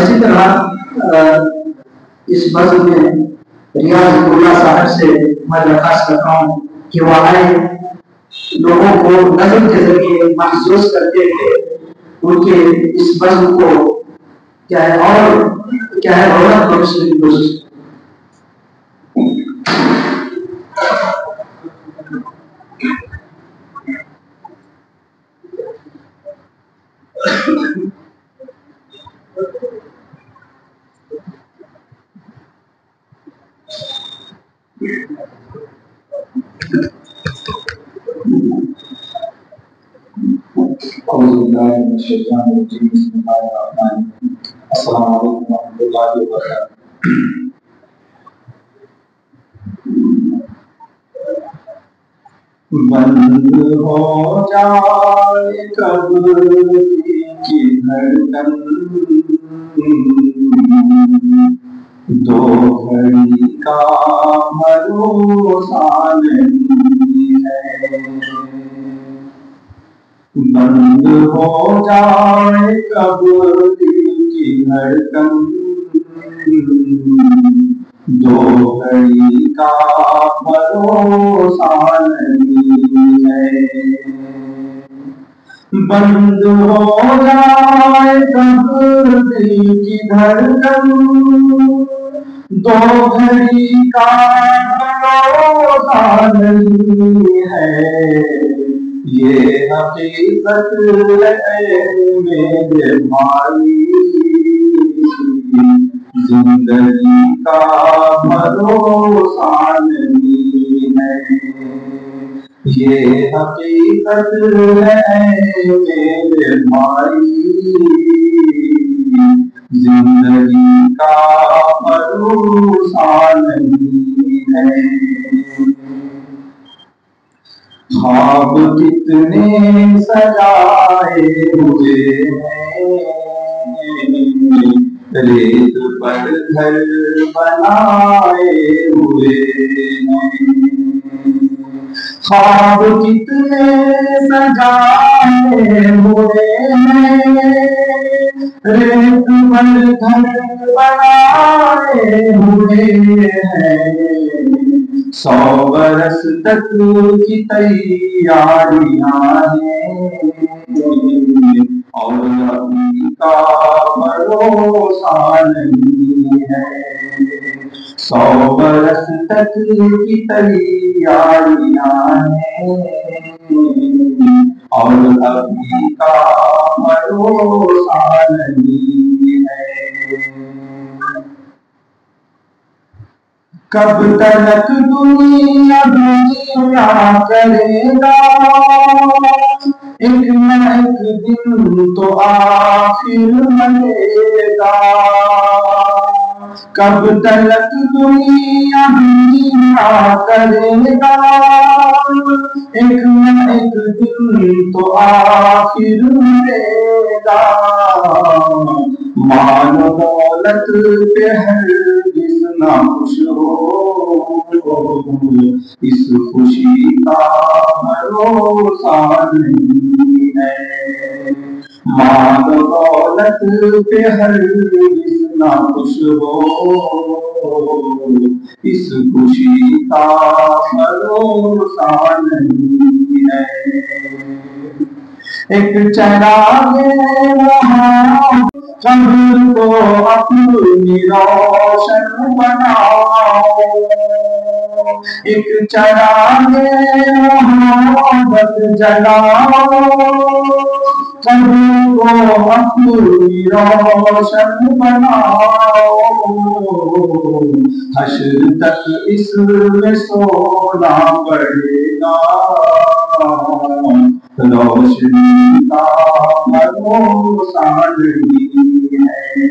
اسی طرح اس بزم میں ریاض اللہ صاحب سے میں درخواست کرتا ہوں کہ وہ آئے، لوگوں کو نظم کے ذریعے محسوس کرتے ہوئے ان کے اس بزم کو کیا ہے اور کیا ہے رونق بخشنے کی کوشش۔ السلام علیکم ورحمۃ اللہ وبرکاتہ۔ بند ہو جائے قبر کی دھڑکن، دو گھڑی کا بھروسہ نہیں ہے۔ بند ہو جائے قبر کی دھڑکن، دو گھڑی کا بھروسہ نہیں ہے۔ بند ہو جائے قبر کی دھڑکن، دو گھڑی کا بھروسہ نہیں ہے۔ یہ حقیقت ہے میرے بھائی، زندگی کا بھروسہ نہیں ہے۔ یہ حقیقت ہے میرے بھائی، زندگی کا بھروسہ نہیں ہے۔ خواب کتنے سجائے ہوئے ہیں، ریت پر گھر بنائے ہوئے ہیں۔ خواب کتنے سجائے ہوئے ہیں، ریت پر گھر بنائے ہوئے ہیں۔ 100 برس تک کی تیاریاں ہیں، اور ابھی کا بھروسہ نہیں ہے۔ 100 برس تک کی تیاریاں ہیں، اور ابھی کا بھروسہ نہیں ہے۔ کب تک دنیا کرے گا، ایک نہ ایک دن تو آخر مرے گا۔ کب تک دنیا کرے گا، ایک نہ ایک دن تو آخر مرے گا۔ مال و دولت پہ ہرگز نہ خوش ہو، اس خوشی کا بھروسہ نہیں ہے۔ مال و دولت پہ ہرگز نہ خوش ہو، اس خوشی کا بھروسہ نہیں ہے۔ ایک چراغ وہاں قبر کو اپنی روشن بناؤ، ایک چراغ محبت جلاؤ، قبر کو اپنی روشن بناؤ۔ حشر تک اس میں سونا پڑے گا، روشنی کا بھروسہ نہیں ہے۔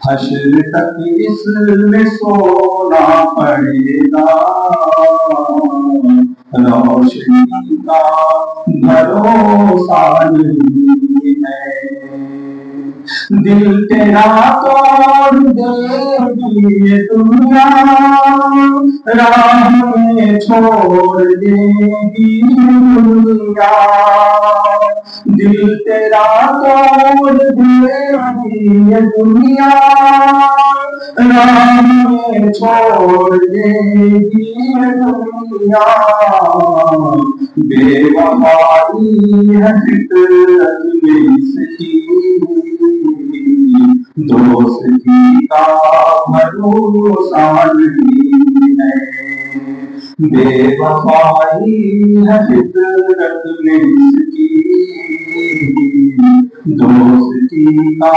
حشر تک اس میں سونا پڑے گا، روشنی کا بھروسہ نہیں ہے۔ دل تیرا توڑ دے گی یہ دنیا، راہ میں چھوڑ دے گی دنیا۔ دل تیرا توڑ دے یہ دنیا راہ میں چھوڑ دے گی یہ دنیا بے وفائی ہے فطرت میں اس کی دوستی کا بھروسہ نہیں ہے بے وفائی ہے فطرت میں اس کی دوستی کا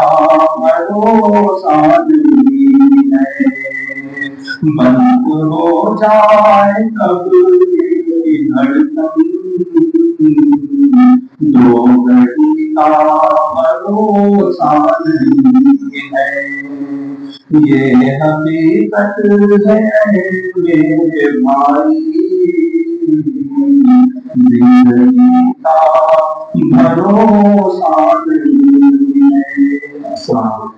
بھروسہ نہیں ہے بند ہو جائے کب یہ دھڑکن دو گھڑی کا بھروسہ نہیں ہے یہ حقیقت ہے میرے بھائی زندگی کا بھروسہ نہیں ہے السلام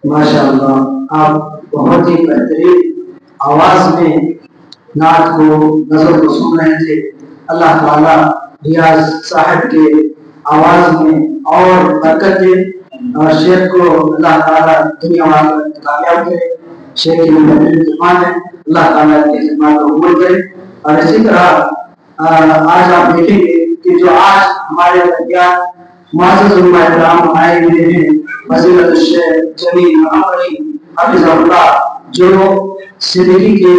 ماشاء اللہ آپ بہت ہی بہترین آواز میں نعت کو نظر کو سن رہے تھے. اللہ تعالیٰ ریاض صاحب کے آواز میں اور برکت دے اور شیخ کو اللہ تعالیٰ دنیا میں کامیاب کرے. شیخ کی بہترین خدمات ہے, اللہ تعالیٰ کی خدمات کو قبول کرے. اور اسی طرح آج آپ دیکھیں گے کہ جو آج ہمارے درمیان معزز علماء کرام آئے ہوئے ہیں, فضیلت الشیخ جلیل محمدی حفظہ اللہ, جو صدیقی کے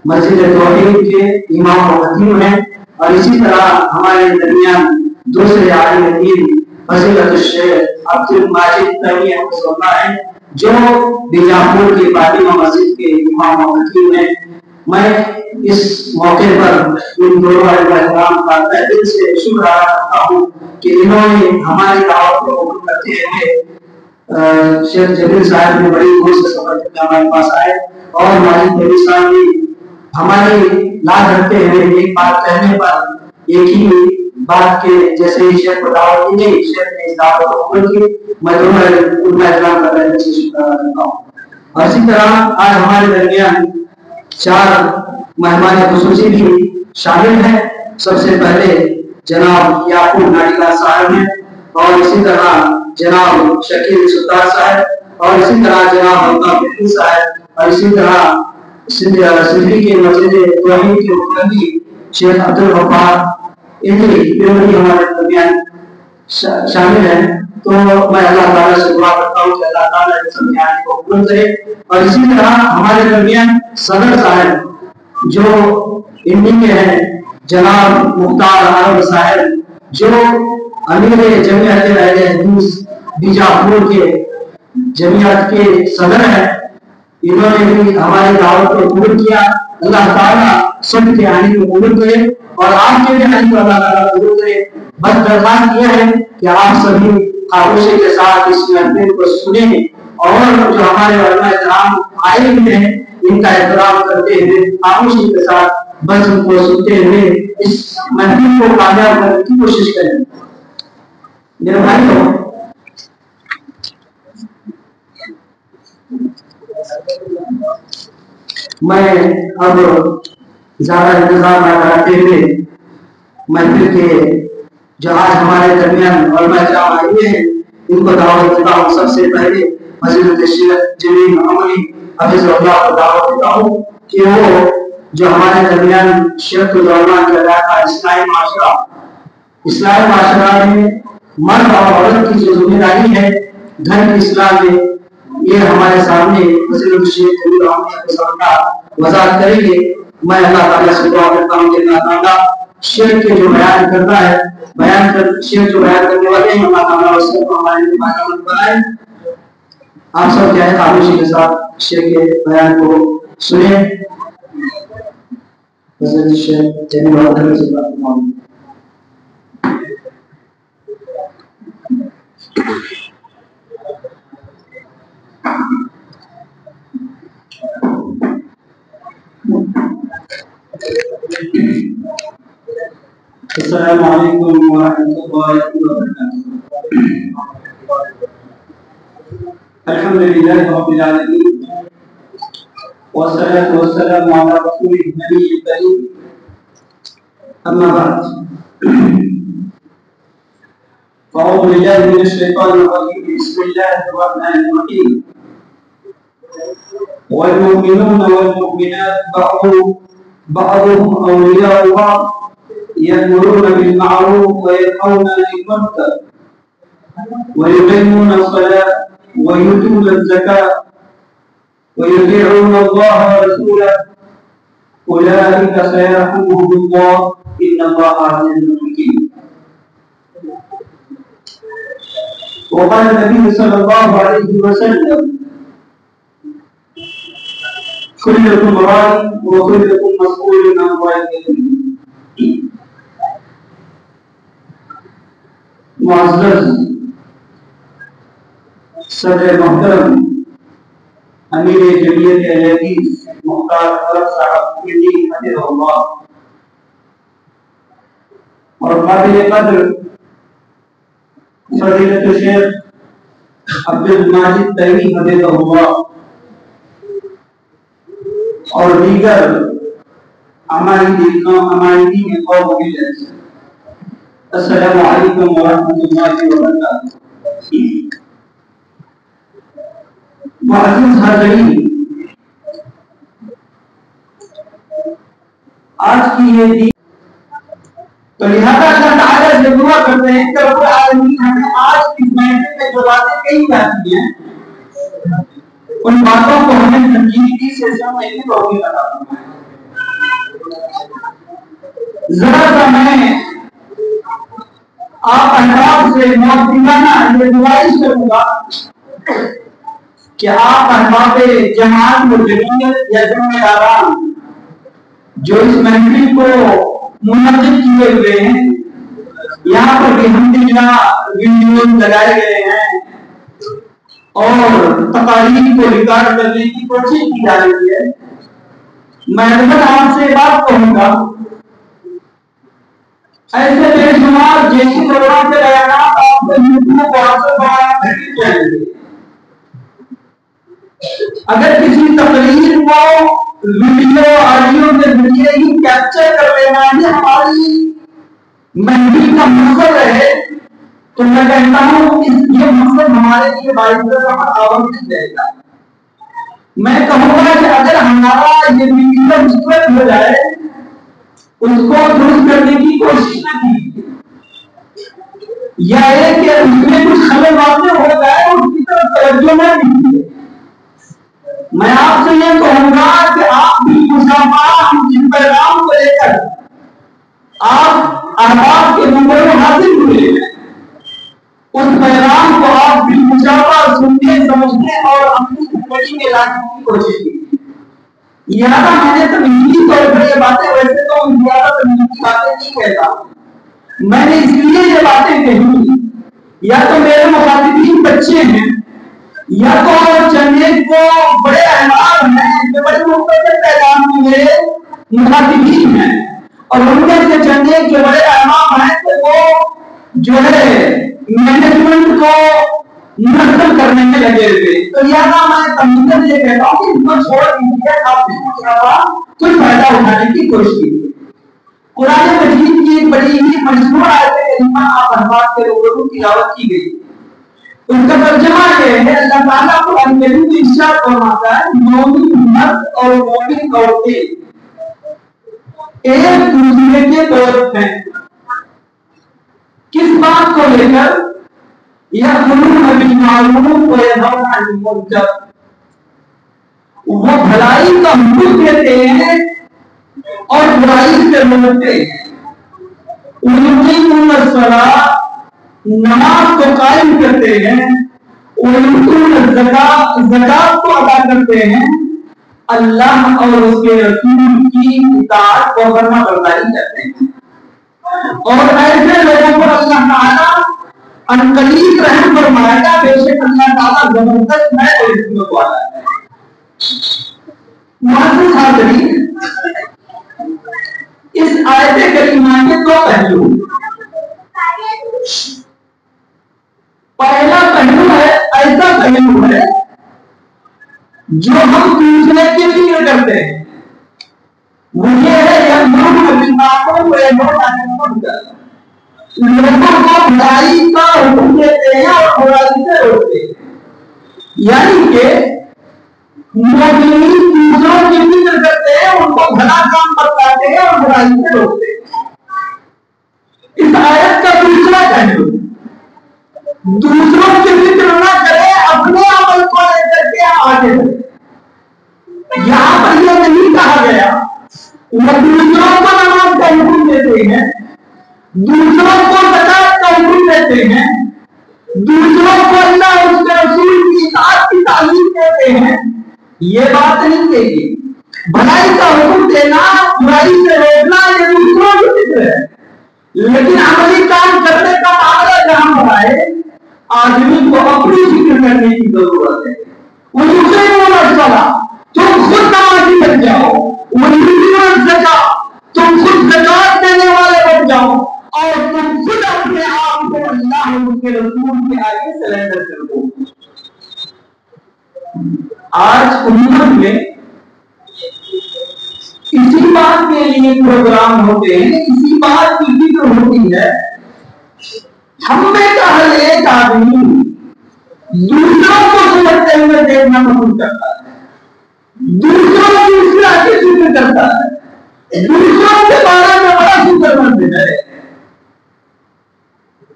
مسجد توحید کے امام و خطیب ہیں, اور اسی طرح ہمارے درمیان دوسرے عالم دین فضیلت الشیخ عبد الماجد تیمی حفظہ اللہ ہیں, جو بیجاپور کی فاطمہ مسجد کے امام و خطیب ہیں. میں اس موقع پر ان دونوں علماء کرام کا تہ دل سے شکر ادا کرتا ہوں کہ انہوں نے ہماری دعوت کو قبول کرتے ہوئے شیخ جلیل صاحب نے بڑی دور سے سفر کر کے ہمارے پاس آئے, اور ماجد تیمی صاحب بھی ہماری لاج رکھتے ہوئے ایک بات کہنے پر ایک ہی بات کے جیسے ہی شیخ کو دعوت دی گئی, شیخ نے اس دعوت کو قبول کی. میں دونوں علماء کرام کا تہ دل سے شکر ادا کرتا ہوں. اور اسی طرح آج ہمارے درمیان 4 مہمان خصوصی بھی شامل ہیں. سب سے پہلے جناب یعقوب ناڈیلا صاحب ہیں, اور اسی طرح جناب شکیل ستار صاحب, اور اسی طرح جناب الطاف فقی صاحب, اور اسی طرح صدیقی کے مسجد توحید کے مقتدی شیخ عبد الغفار بھی ہمارے درمیان شامل ہیں. تو میں اللہ تعالیٰ سے دعا کرتا ہوں کہ اللہ تعالیٰ اس امتحان کو قبول کرے. اور اسی طرح ہمارے درمیان صدر صاحب جو انڈی کے ہیں, جناب مختار عرب صاحب, جو امیر جمعیت اہل حدیث بیجاپور کے جمعیت کے صدر ہیں. انہوں نے بھی ہماری دعوت کو قبول کیا. اللہ تعالیٰ سب کے آنے کو قبول کرے, اور آپ کے بھی آنے کو اللہ تعالیٰ قبول کرے. بس درخواست یہ ہے کہ آپ سبھی خاموشی کے ساتھ اس محفل کو سنیں, اور جو ہمارے علماء کرام آئے ہوئے ہیں ان کا احترام کرتے ہوئے خاموشی کے ساتھ بس ان کو سنتے ہوئے اس محفل کو کامیاب کرنے کی کوشش کریں. میرے بھائیوں, میں اب زیادہ انتظار نہ کرتے ہوئے محفل کے جو آج ہمارے درمیان علماء کرام آئے ہوئے ہیں ان کو دعوت دیتا ہوں. سب سے پہلے فضیلت الشیخ جلیل محمدی حفظہ اللہ کو دعوت دیتا ہوں کہ وہ جو ہمارے درمیان شیخ العلماء کا علاقہ اسلامی معاشرہ میں مرد اور عورت کی جو ذمہ داری ہے گھر کی اصلاح میں, یہ ہمارے سامنے فضیلت الشیخ جلیل محمدی حفظہ اللہ وضاحت کریں گے. میں اللہ تعالیٰ سے دعا کرتا ہوں کہ اللہ تعالیٰ شیخ کے جو بیان کرتا ہے شیخ جو بیان کرنے والے ہیں اللہ تعالیٰ اس کو ہمارے لیے فائدہ بنائے. آپ سب کیا ہے خاموشی کے ساتھ شیخ کے بیان کو سنیں. حضرت شیخ جلیل محمدی سے بات کروں. السلام علیکم ورحمۃ اللہ وبرکاتہ. الحمد لله رب العالمين والصلاة والسلام على رسول النبي الكريم أما بعد فأعوذ بالله من الشيطان الرجيم بسم الله الرحمن الرحيم والمؤمنون والمؤمنات بعضهم أولياء بعض يأمرون بالمعروف وينهون عن المنكر ويقيمون الصلاة ويؤتون الزكاة ويطيعون الله ورسوله أولئك سيرحمهم الله إن الله عزيز حكيم. وقال النبي صلى الله عليه وسلم كلكم راع وكلكم مسؤول عن رعيته. معزز صدر محترم امیر جمعیت اہل حدیث مختار عرب صاحب حفظہ اللہ اور قابل قدر فضیلت شیخ عبد الماجد طیبی حفظہ اللہ اور دیگر عمائدین قوم ملت، السلام علیکم ورحمۃ اللہ وبرکاتہ. معزز حاضرین، آج کی یہ دن تو لہذا اللہ تعالیٰ سے دعا کرتے ہیں کہ رب العالمین ہمیں آج اس محفل میں جو باتیں کہی جاتی ہیں ان باتوں کو ہمیں سنجیدگی سے سمجھنے کی توفیق عطا فرمائے. ذرا سا میں آپ احباب سے معذرانہ یہ گزارش کروں گا کہ آپ احباب جماعت مجمعیت یا ذمہ داران جو اس محفل کو منعقد کیے ہوئے ہیں، یہاں پر بھی الحمدللہ ویڈیوز لگائے گئے ہیں اور تقاریر کو ریکارڈ کرنے کی کوشش کی جا رہی ہے. میں آپ سے بات کہوں گا، ایسے بے شمار جیسی دوران سے بیانات آپ سے ملکوں کو حاصل بنانا نہیں چاہیے. اگر کسی تقریر کو ویڈیو آڈیو کے ذریعے ہی کیپچر کر لینا یہ ہماری محفل کا مقصد ہے تو میں کہتا ہوں یہ مقصد ہمارے لیے باعث تعاون نہیں رہے گا. میں کہوں گا کہ اگر ہمارا یہ ویڈیو مسترد ہو جائے اس کو درست کرنے کی کوشش نہ کی، یا یہ کہ اس میں کچھ خلل واقع ہو جائے اس کی طرف توجہ نہ دیجیے. میں آپ سے یہ کہوں گا کہ آپ بھی جن پیغام کو لے کر آپ احباب کے نمبر میں حاصل ہوئے ہیں اس پیغام کو آپ بالمشابہ سننے سمجھنے اور اپنی زندگی میں لانے کی کوشش کی. لہٰذا میں نے تمہیدی طور پر یہ باتیں ویسے تو زیادہ تمہیدی باتیں نہیں کہتا، میں نے اس لیے یہ باتیں کہی یا تو میرے مخاطبین بچے ہیں یا تو چند ایک کو بڑے احباب ہیں جو بڑے مختصر پیغام میں مخاطبین ہیں اور ان میں سے چند ایک جو بڑے احباب ہیں تو وہ جو ہے مینجمنٹ کو منظم کرنے میں لگے ہوئے. تو لہٰذا میں تمہیداً یہ کہتا ہوں کہ ان کو چھوڑ دیجیے، آپ نے کچھ فائدہ اٹھانے کی کوشش کیجیے. قرآن مجید کی ایک بڑی ہی مشہور آیت کریمہ آپ احباب کے روبرو تلاوت کی گئی. اس کا ترجمہ یہ ہے اللہ تعالیٰ قرآن کریم میں ارشاد فرماتا ہے مومن مرد اور مومن عورتیں ایک دوسرے کے دوست ہیں. کس بات کو لے کر؟ یأمرون بالمعروف وینہون عن المنکر، وہ بھلائی کا حکم دیتے ہیں اور برائی سے روکتے ہیں. ویقیمون الصلاۃ، نماز کو قائم کرتے ہیں. ویؤتون الزکاۃ، زکات کو ادا کرتے ہیں. اللہ اور اس کے رسول کی اطاعت و فرما برداری کرتے ہیں. اور ایسے لوگوں پر اللہ تعالیٰ انقریب رحم فرمائے گا. بے شک اللہ تعالیٰ زبردست ہے اور حکمت والا ہے. معزز حاضرین، اس آیت کریمہ کے دو پہلو. پہلا پہلو ہے ایسا پہلو ہے جو ہم دوسرے کی فکر کرتے ہیں وہ یہ ہے کہ لوگوں کو بھلائی کا حکم دیتے ہیں اور برائی سے روکتے ہیں. یعنی کہ مومنین دوسروں کی فکر کرتے ہیں، ان کو بھلا کام بتاتے ہیں اور برائی سے روکتے ہیں. اس آیت کا دوسرا پہلو دوسروں کی فکر نہ کرے، اپنے عمل کو لے کر کے آگے بڑھے. یہاں پر یہ نہیں کہا گیا وہ دوسروں کو نماز کا حکم دیتے ہیں، دوسروں کو زکات کا حکم دیتے ہیں، دوسروں کو اللہ اور اس کے رسول کی اطاعت کی تعلیم دیتے ہیں. یہ بات نہیں کہی. بھلائی کا حکم دینا، برائی سے روکنا یہ دوسروں کی فکر ہے، لیکن عملی کام کرنے کا معاملہ جہاں بڑھائے آدمی کو اپنی فکر کرنے کی ضرورت ہے. وہ دوسرے کو نہ چلا، تم خود نمازی بن جاؤ. وہ تم خود زکات دینے والے بن جاؤ اور تم خود اپنے آپ کو اللہ اور اس کے رسول کے آگے سرنڈر کر دو. آج امت میں اسی بات کے لیے پروگرام ہوتے ہیں، اسی بات کی فکر ہوتی ہے. ہم میں کا ہر ایک آدمی دوسروں کو سمجھتے ہوئے دیکھنا پسند کرتا ہے، دوسروں کی اصلاح کی فکر کرتا ہے، دوسروں کے بارے میں بڑا فکر مند ہے.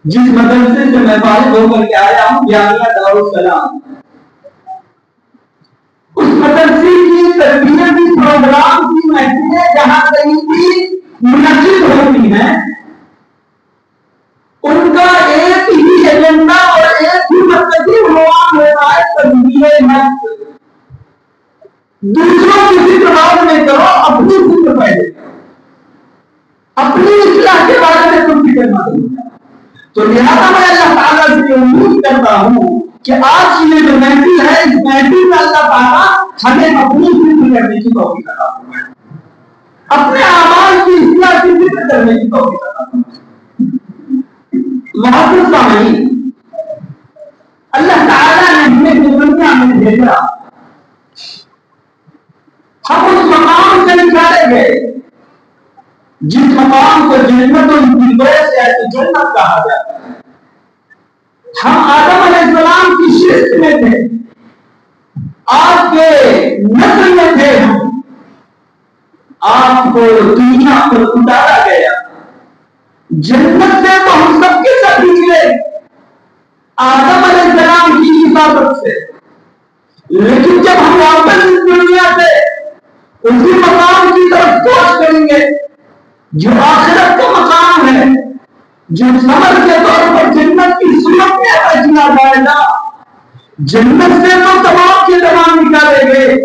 جس مدرسے سے میں فارغ ہو کر کے آیا ہوں، جامعہ دارالسلام، اس مدرسے کی تربیتی پروگرام کی محفلیں جہاں کہیں بھی منعقد ہوتی ہیں، ان کا ایک ہی ایجنڈا اور ایک ہی مرکزی عنوان ہوتا ہے تربیت نفس. دوسروں کی فکر بعد میں کرو، اپنی فکر پہلے کرو. اپنی اصلاح کے بارے میں تم فکر مت کرو. تو لہذا میں اللہ تعالیٰ سے امید کرتا ہوں کہ آج کی یہ جو محفل ہے، اس محفل میں اللہ تعالیٰ ہمیں اپنی فکر کرنے کی توفیق عطا فرمائے، اپنے اعمال کی اصلاح کی فکر کرنے کی توفیق عطا فرمائے. محبوب سامعین، اللہ تعالیٰ نے ہمیں جو دنیا میں بھیجا، ہم اس مقام سے نکالے گئے جس مقام کو جنت سے جنت کہا جاتا ہے. ہم آدم علیہ السلام کی شرک میں تھے، آپ کے نسل میں تھے. ہم آپ کو دنیا پر اتارا گیا. جنت سے تو ہم سب کے ساتھ نکلے آدم علیہ السلام کی عبادت سے، لیکن جب ہم واپس اس دنیا سے اسی مقام کی طرف کوشش کریں گے جو آخرت کا مقام ہے، جو ثمر کے طور پر جنت کی صورت میں عطا کیا جائے گا. جنت سے تو تمام کے تمام نکالے گئے،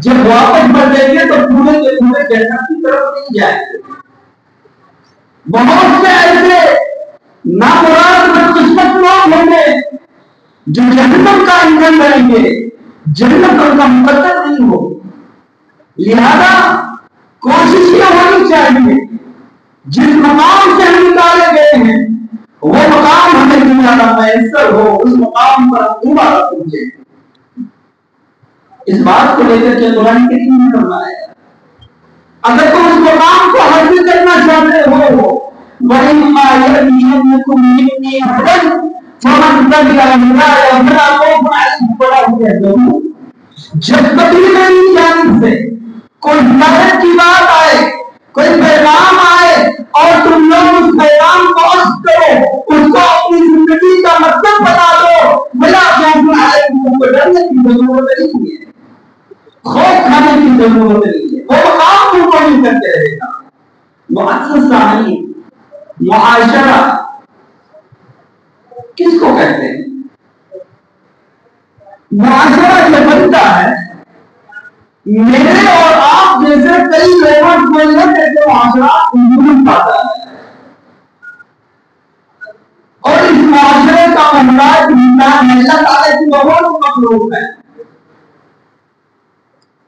جب واپس بڑھیں گے تو پورے کے پورے جنت کی طرف نہیں جائیں گے. بہت سے ایسے نامراد بدقسمت لوگ ہوں گے جو جہنم کا ایندھن بنیں گے، جنت ان کا مقدر نہیں ہوگی. لہذا کوشش یہ ہونی چاہیے جس مقام سے ہم نکالے گئے ہیں وہ مقام ہمیں دنیا کا میسر ہو، اس مقام پر دوبارہ پہنچے. اس بات کو لے کر کے قرآن کریم نے فرمایا اگر تم اس مقام کو حاصل کرنا چاہتے ہو، وَإِمَّا يَأْتِيَنَّكُم مِّنِّي هُدًى فَمَن تَبِعَ هُدَايَ فَلَا خَوْفٌ عَلَيْهِمْ وَلَا هُمْ يَحْزَنُونَ. جب کبھی میری جانب سے کوئی ہدایت کی بات آئے، کوئی پیغام آئے اور تم لوگ اس پیغام کو عمل کرو، اس کو اپنی زندگی کا مقصد بنا دو، بلا خوف علیکم، کو ڈرنے کی ضرورت نہیں ہے، خوف کھانے کی ضرورت نہیں ہے. وہ مقام تم کو نہیں کرتے رہے گا. معزز سامعین، معاشرہ کس کو کہتے ہیں؟ معاشرہ یہ بنتا ہے میرے اور آپ جیسے کئی لوگوں کو نہ کہتے معاشرہ انجمن پاتا ہے، اور اس معاشرے کا محتاج انسان اللہ تعالیٰ کی بہت مخلوق ہے.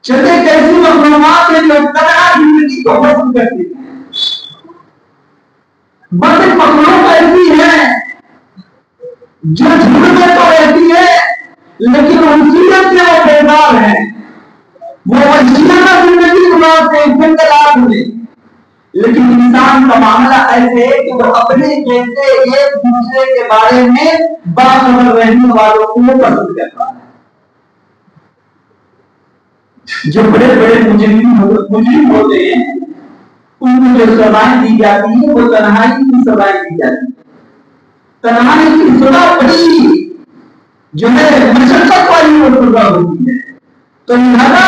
چلے کیسی مخلوقات ہیں جو قطعہ زندگی کو پسند کرتی ہیں، بس مخلوق ایسی ہے جو جھوٹ میں تو رہتی ہے لیکن انسیت سے وہ بیدار ہے. وہ وحشیانہ زندگی گزارتے ہیں جنگلات میں، لیکن انسان کا معاملہ ایسے ہے کہ وہ اپنے جیسے ایک دوسرے کے بارے میں باخبر رہنے والوں کو پسند کرتا ہے۔ جو بڑے بڑے مجرم ہوتے ہیں ان کو جو سزائیں دی جاتی ہیں وہ تنہائی کی سزائیں دی جاتی ہیں۔ تنہائی کی سزا بڑی جو ہے مشقت والی وہ سزا ہوتی ہے۔ تو لہذا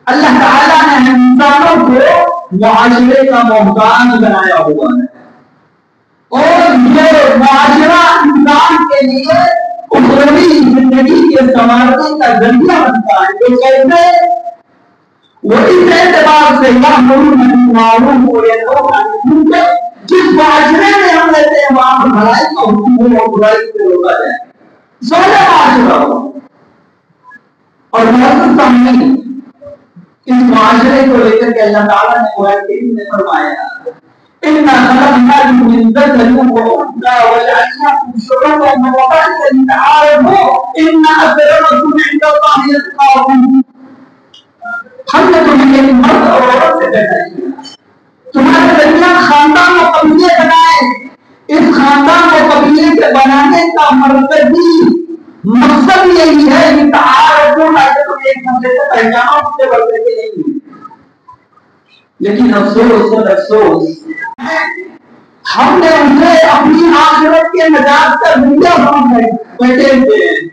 اللہ تعالیٰ نے انسانوں کو معاشرے کا محتاج بنایا ہوا ہے، اور یہ معاشرہ انسان کے لیے اخروی زندگی کے سنوارنے کا ذریعہ بنتا ہے۔ تو کیسے؟ وہ اس اعتبار سے جس معاشرے میں ہم رہتے ہیں وہاں بھلائی کا حکم ہو اور برائی سے روکا جائے، سوچا معاشرہ ہو۔ اور معزز سامعین، اس معاشرے کو لے کر کے اللہ تعالیٰ نے قرآن کریم میں فرمایا إِنَّا خَلَقْنَاكُم مِّن ذَكَرٍ وَأُنثَىٰ وَجَعَلْنَاكُمْ شُعُوبًا وَقَبَائِلَ لِتَعَارَفُوا إِنَّ أَكْرَمَكُمْ عِندَ اللَّهِ أَتْقَاكُمْ۔ ہم نے تمہیں ایک مرد اور عورت سے پیدا کیا، تمہارے درمیان خاندان و قبیلے بنائے۔ اس خاندان و قبیلے کے بنانے کا مرکزی مقصد یہی ہے کہ تعارفوں تاکہ تم ایک دوسرے سے پہچانو، سے بڑھتے کے نہیں۔ لیکن افسوس اور افسوس ہم نے اسے اپنی آخرت کے نجات کا ذریعہ سمجھ بیٹھے ہوئے ہیں۔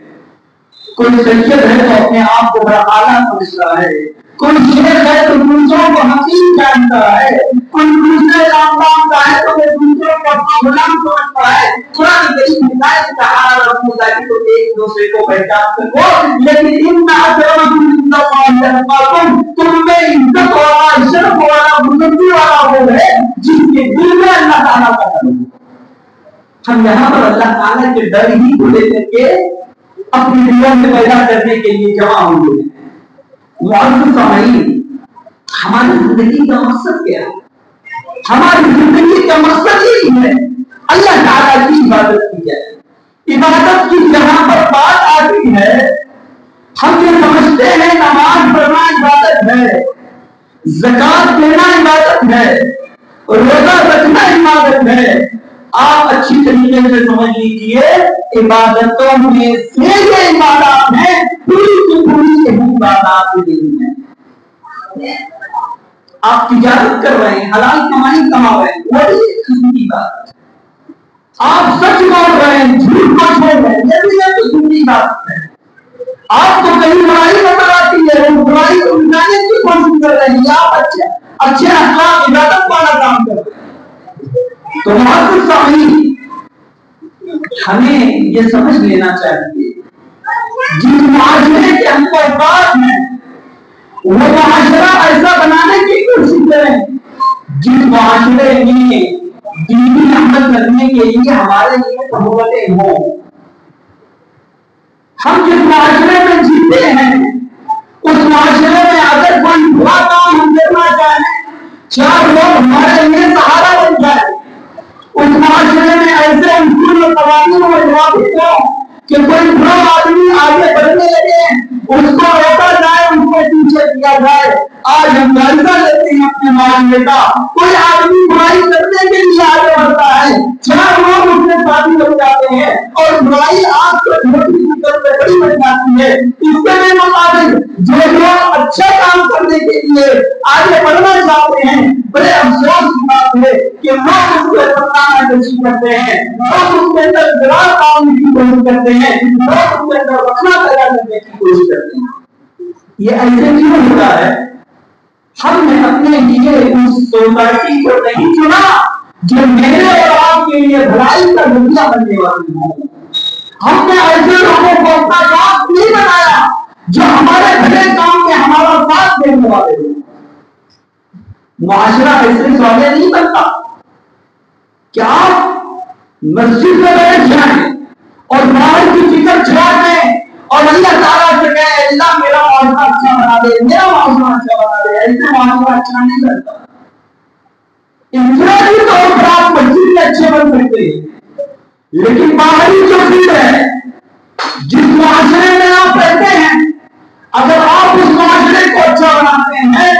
کوئی سید ہے تو اپنے آپ کو بڑا اعلیٰ سمجھ رہا ہے، کوئی شیخ ہے تو دوسروں کو حقیر جانتا ہے، کوئی دوسرے خاندان کا ہے تو وہ دوسروں کو اپنا غلام سمجھتا ہے۔ قرآن کریم میں تعارفوا تاکہ تم ایک دوسرے کو پہچان سکو، لیکن ان اکرمکم عند اللہ اتقاکم، تم میں عزت والا، شرف والا، بزرگی والا وہ ہے جس کے دل میں اللہ تعالیٰ کا ڈر ہو۔ ہم یہاں پر اللہ تعالیٰ کے ڈر ہی کو لے کر کے اپنی دلوں میں پیدا کرنے کے لیے جمع ہوئے ہیں۔ معزز سامعین، ہماری زندگی کا مقصد کیا ہے؟ ہماری زندگی کا مقصد یہی ہے اللہ تعالیٰ کی عبادت کی جائے۔ عبادت کی جہاں پر بات آتی ہے ہم یہ سمجھتے ہیں نماز پڑھنا عبادت ہے، زکات دینا عبادت ہے، روزہ رکھنا عبادت ہے۔ آپ اچھی طریقے سے سمجھ لیجیے عبادتوں میں سے یہ عبادات ہیں، پوری کی پوری یہی عبادات نہیں ہیں۔ آپ تجارت کر رہے ہیں، حلال کمائی کما رہے ہیں، وہ بھی ایک قسم کی بات ہے۔ آپ سچ بول رہے ہیں، جھوٹ کو چھوڑ رہے ہیں، یہ بھی ایک قسم کی بات ہے۔ آپ کو کہیں برائی نظر آتی ہے، وہ برائی کو مٹانے کی کوشش کر رہے ہیں، آپ اچھے اخلاق عبادت والا کام کر رہے ہیں۔ تو معزز سامعین، ہمیں یہ سمجھ لینا چاہیے جس معاشرے کے ہم کو افراد ہیں وہ معاشرہ ایسا بنانے کی کوشش کریں جس معاشرے میں دینی عمل کرنے کے لیے ہمارے لیے سہولتیں ہوں۔ ہم جس معاشرے میں جیتے ہیں اس معاشرے میں اگر کوئی برا کام ہم کرنا چاہیں، چار لوگ ہمارے لیے سہارا بن جائے، اس معاشرے میں ایسے اصول و قوانین و ضوابط ہو کہ کوئی برا آدمی آگے بڑھنے لگے اس کو روکا جائے، اس کو پیچھے کیا جائے۔ آج ہم جائزہ لیتے ہیں اپنے معاشرے کا، کوئی آدمی برائی کرنے کے لیے آگے بڑھتا ہے، چار لوگ اس میں شامل ہو جاتے ہیں اور برائی آپ کو چھوٹی سے بڑی بن جاتی ہے۔ اس کے مطابق جو لوگ اچھا کام کرنے کے لیے آگے بڑھنا چاہتے ہیں، بڑے افسوس کی بات ہے کہ لوگ اس کو بتانا کوشش کرتے ہیں، لوگ اس کے اندر گرا کام کی کوشش کرتے ہیں، لوگ اس کے اندر رکھنا پیدا کرنے کی کوشش کرتے ہیں۔ یہ ایسے کیوں ہوتا ہے؟ ہم نے اپنے لیے اس سوسائٹی کو نہیں چنا جو میرے اور آپ کے لیے بھلائی کا ذریعہ بننے والی ہو۔ ہم نے ایسے لوگوں کو اپنا دوست نہیں بنایا جو ہمارے بھلے کام میں ہمارا ساتھ دینے والے ہوں۔ معاشرہ ایسے سوالے نہیں بنتا کہ آپ مسجد میں بیٹھ جائیں اور باہر کی فکر چھوڑ دیں اور اللہ تعالیٰ سے کہیں اللہ میرا معاشرہ اچھا بنا دے، میرا معاشرہ اچھا بنا دے۔ ایسے معاشرہ اچھا نہیں بنتا۔ انفرادی طور پر آپ مسجد میں اچھے بن سکتے ہیں، لیکن باہری جو فکر ہے جس معاشرے میں آپ رہتے ہیں اگر آپ اس معاشرے کو اچھا بناتے ہیں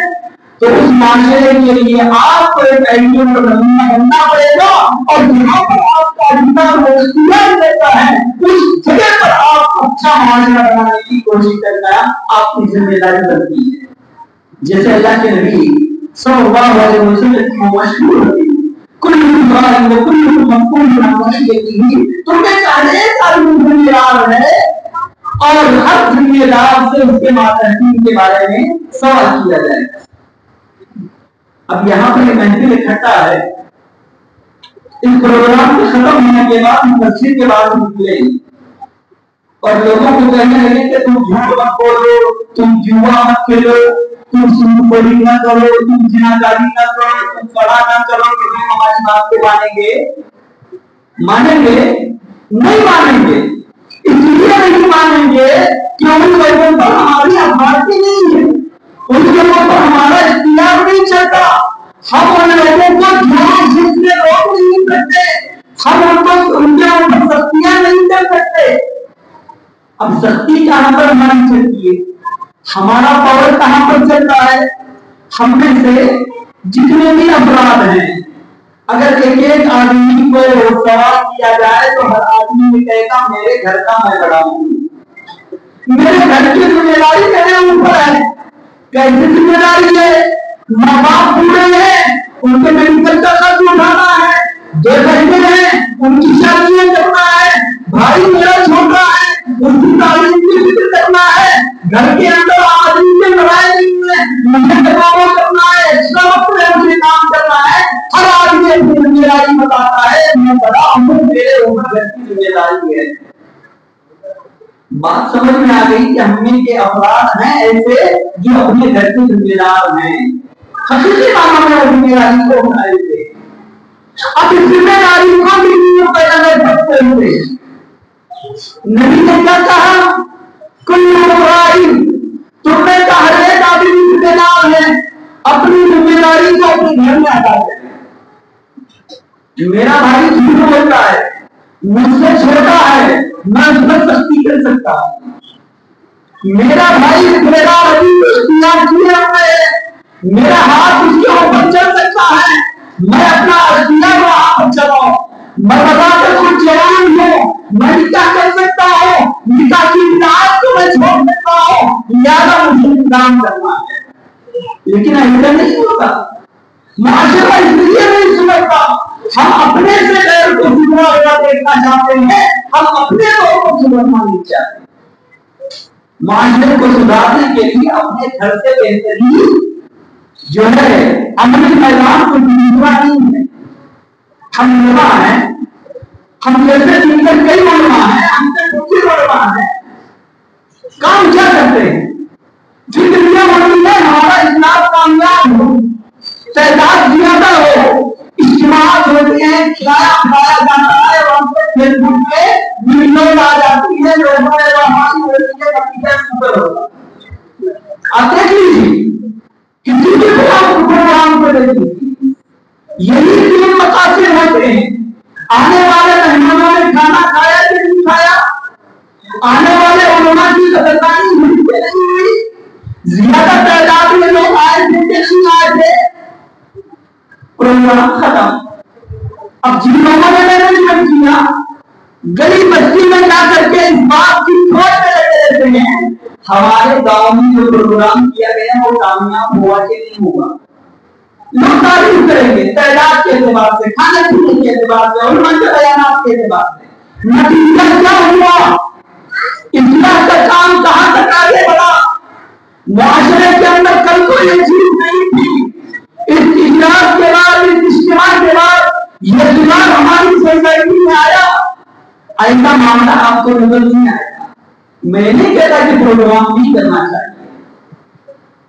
تو اس معاشرے کے لیے آپ کو ایک آئیڈیل اور نمونہ بننا پڑے گا، اور جہاں پر آپ کا انسان اختیار دیتا ہے اس جگہ پر آپ اچھا معاشرہ بنانے کی کوشش کرنا آپ کی ذمہ داری بنتی ہے. جیسے اللہ کے نبی صلی اللہ علیہ وسلم کی مشہور ہوتی تم میں چاہے ذمہ دار ہے اور ہر ذمہ دار سے اس کے ماتحتین کے بارے میں سوال کیا جائے. اب یہاں پر محفل اکٹھا ہے، اس پروگرام کے ختم ہونے کے بعد مسجد کے بعد نکلے اور لوگوں کو کہنے لگے کہ تم جھوٹ مت بولو، تم جوا مت کھیلو، تم سنگوری نہ کرو، تم زناکاری نہ کرو، تم پڑھا نہ کرو، کہ تم ہماری بات کو مانیں گے؟ نہیں مانیں گے. اس لیے نہیں مانیں گے کہ ان لوگوں پر ہماری اتھارٹی نہیں ہے، ان لوگوں پر ہمارا اختیار نہیں چلتا. ہم ان لوگوں کو جھوٹ سے روک نہیں سکتے، ہم ان کو ان کے اوپر سختیاں نہیں کر سکتے. اب سختی کہاں پر ہماری چلتی ہے؟ ہمارا پاور کہاں پر چلتا ہے؟ ہم میں سے جتنے بھی افراد ہیں، اگر ایک آدمی کو سوال کیا جائے تو ہر آدمی یہ کہے گا میرے گھر کا میں بڑا ہوں، میرے گھر کی ذمہ داری میرے اوپر ہے. کیسی ذمہ داری ہے؟ ماں باپ بوڑھے ہیں، ان کے میڈیکل کا خرچ اٹھانا ہے، 2 بہنیں ہیں ان کی شادیاں کرنا ہے، بھائی میرا چھوٹا ہے اس کی تعلیم کی فکر کرنا ہے، گھر کے اندر آدمی کے لڑائی نہیں ہے، مجھے دباؤ کرنا ہے، ایکسٹرا وقت میں مجھے کام کرنا ہے. ہر آدمی اپنی ذمہ داری بتاتا ہے میں بڑا ہوں، میرے اوپر گھر کی ذمہ داری ہے. بات سمجھ میں آ گئی کہ ہم میں کے افراد ہیں ایسے جو اپنے گھر کے ذمہ دار ہیں، حقیقی معنوں میں ذمہ داری کو اٹھائے تھے. اب اس ذمہ داری کو بھی نہیں پڑھتے ہوئے نبی نے کیا کہا؟ کل رائی، تم میں کا ہر ایک آدمی ذمہ دار ہے، اپنی ذمہ داری کو اپنے گھر میں ادا کرے. میرا بھائی جھوٹ بولتا ہے، مجھ سے چھوٹا ہے، میں اس پر سختی کر سکتا ہوں. میرا بھائی میرا ابھی اختیار کیا ہے، میرا ہاتھ اس کے اوپر چل سکتا ہے، میں اپنا اختیار وہاں پر چلاؤں. میں بتا کر کچھ جوان ہوں، میں نکاح کر سکتا ہوں، نکاح کی بدعات کو میں چھوڑ سکتا ہوں، لہذا مجھے انتظام کرنا ہے. لیکن ایسا نہیں ہوتا، معاشرہ اس لیے نہیں سمجھتا. ہم اپنے سے غیر کو سدھرا ہوا دیکھنا چاہتے ہیں، ہم اپنے لوگوں کو سدھرنا نہیں چاہتے. معاشرے کو سدھارنے کے لیے اپنے گھر سے بہترین جو ہے عملی میدان کو دوسرا نہیں ہے. ہم علماء ہیں، ہم جیسے دیگر کئی علماء ہیں، ہم سے دوسری علماء ہیں، کام کیا کرتے ہیں؟ فکر یہ ہوتی ہے ہمارا اسلام کامیاب ہو، تعداد زیادہ ہو، اجتماعات ہوتے ہیں، کھلایا کھلایا جاتا ہے، اور ہم سے فیس بک پہ ویڈیوز آ جاتی ہے، لوگوں نے ہماری ہوتی ہے نتیجہ سپر ہوگا. آپ دیکھ لیجیے کسی بھی پروگرام کو دیکھیے، یہی 3 مقاصد ہوتے ہیں. آنے والے مہمانوں نے کھانا کھایا کہ نہیں کھایا، آنے والے علماء کی قدردانی ہوئی کہ نہیں ہوئی، زیادہ تعداد میں لوگ آئے تھے کہ نہیں آئے تھے. پروگرام ختم. اب جن لوگوں نے مینجمنٹ کیا، گلی بستی میں جا کر کے اس بات کی سوچ میں لگے رہتے ہیں ہمارے گاؤں میں جو پروگرام کیا گیا وہ کامیاب ہوا کہ نہیں ہوا. لوگ تعریف کریں گے تعداد کے اعتبار سے، کھانے پینے کے اعتبار سے، علماء کے بیانات کے اعتبار سے. نتیجہ کیا ہوا؟ اصلاح کا کام کہاں تک آگے بڑھا؟ معاشرے کے اندر کل کو یہ چیز نہیں تھی، اس اجلاس کے بعد، اس اجتماع کے بعد یہ اجلاس ہماری سوسائٹی میں آیا. ایسا معاملہ آپ کو نظر نہیں آئے گا. میں نہیں کہتا کہ پروگرام نہیں کرنا چاہیے،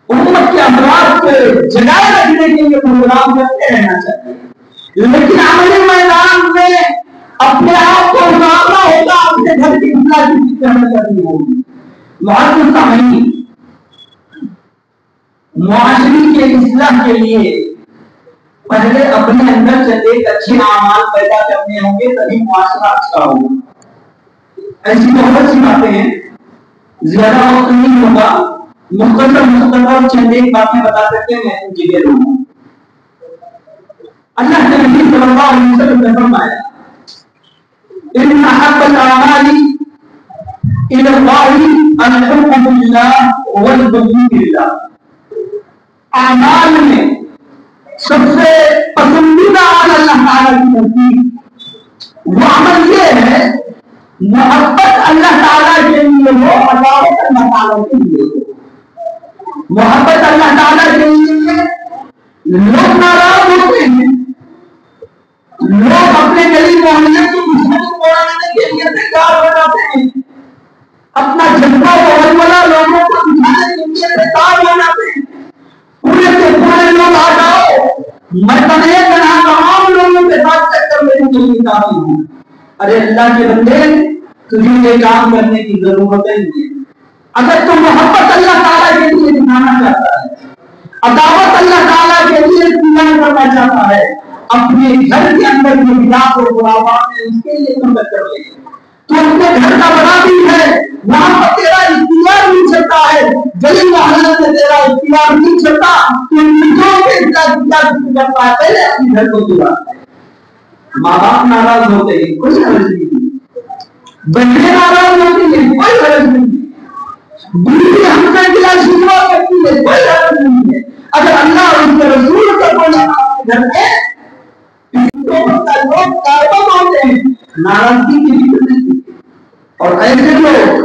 امت کے افراد کو جگائے رکھنے کے لیے پروگرام کرتے رہنا چاہیے، لیکن عملی میدان میں اپنے آپ کو اتارنا ہوگا، اپنے گھر کی اصلاح کی فکر کرنی ہوگی. معاشرے سامعین، معاشرے کے اصلاح کے لیے پہلے اپنے اندر سے ایک اچھے اعمال پیدا کرنے ہوں گے، تبھی معاشرہ اچھا ہوگا. ایسی بہت سی باتیں ہیں، زیادہ وقت نہیں ہوگا. مختصر چند ایک باتیں بتا سکتے ہیں ان کی دیر میں. اللہ کے نبی صلی اللہ علیہ وسلم نے فرمایا ان احب الاعمال الى الله الحب بالله والبغض بالله. اعمال میں سب سے پسندیدہ عمل اللہ تعالیٰ کی نزدیک وہ عمل یہ ہے محبت اللہ تعالیٰ کے لیے ہو، عداوت اللہ تعالیٰ کے لیے ہو. محبت اللہ تعالیٰ کے لیے لوگ ناراض ہوتے ہیں، لوگ اپنے گلی محلے کی دشمنی توڑنے کے لیے تیار ہو جاتے ہیں، اپنا جذبہ و ولولہ لوگوں کو دکھانے کے لیے تیار ہو جاتے ہیں. پورے سے پورے لوگ آ جاؤ، میں تمہیں تمام لوگوں کے ساتھ چکر لینے کے لیے کافی ہوں. ارے اللہ کے بندے، تجھے یہ کام کرنے کی ضرورت نہیں ہے. اگر تم محبت اللہ تعالیٰ کے لیے دکھانا چاہتا ہے، عداوت اللہ تعالیٰ کے لیے پورا کرنا چاہتا ہے، اپنے گھر کے اندر جو بدعات اور خرافات ہیں اس کے لیے تم کر لے. تو اپنے گھر کا بڑا بھی ہے، وہاں پر تیرا اختیار نہیں چلتا ہے، گلی محلے میں تیرا اختیار نہیں چلتا، تو جو بھی اختیار کرتا ہے پہلے اپنے گھر کو دیا. ماں باپ ناراض ہوتے ہیں، کوئی حرج نہیں. بہنیں ناراض ہوتی ہیں، کوئی حرج نہیں. بیوی ہم سے گلا شکوا کرتی ہے، کوئی حرج نہیں ہے. اگر اللہ اور اس کے رسول کا بولا گھر میں لوگ کاربن ہوتے ہیں، ناراضگی کی فکر نہیں. اور ایسے لوگ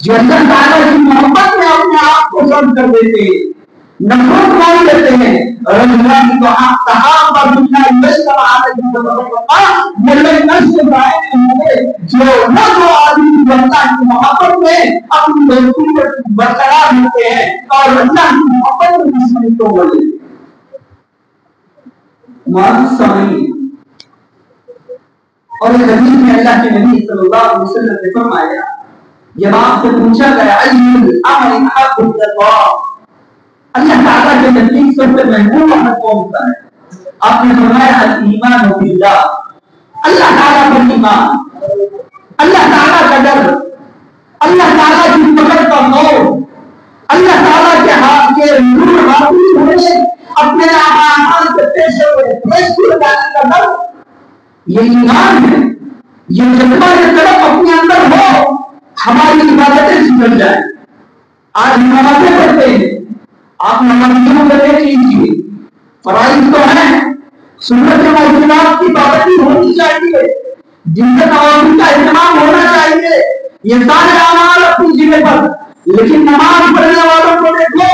جو اللہ تعالیٰ کی محبت میں اپنے آپ کو سب کر دیتے ہیں، نفرت مان لیتے ہیں، رمضان کی تو آپ تمام پر دنیا مشکل عادت جو نہ جو آدمی اللہ کی محبت میں اپنی دوستی کو برقرار ہوتے ہیں اور اللہ کی محبت میں دشمنی کو بولے. معاذ سمعی اور ایک حدیث میں اللہ کے نبی صلی اللہ علیہ وسلم نے فرمایا، جب آپ سے پوچھا گیا ای العمل احب الی اللہ، اللہ تعالیٰ کے نزدیک سب سے محبوب عمل کون سا ہے؟ آپ نے فرمایا الایمان باللہ، اللہ تعالیٰ پر ایمان، اللہ تعالیٰ کا ڈر، اللہ تعالیٰ کی پکڑ کا خوف، اللہ تعالیٰ کے ہاتھ کے نور حاصل ہونے، اپنے اعمال سے پیش جانے کا ڈر. یہ ایمان ہے. یہ جذبہ یہ طرف اپنے اندر ہو، ہماری عبادتیں سدھر جائیں. آج نمازیں پڑھتے ہیں، آپ نمازیوں کو دیکھ لیجیے، فرائض تو ہیں، سنت موجودات کی پابندی ہونی چاہیے، جن سے توازن کا اہتمام ہونا چاہیے، یہ سارے اعمال اپنی جگہ پر. لیکن نماز پڑھنے والوں کو دیکھو،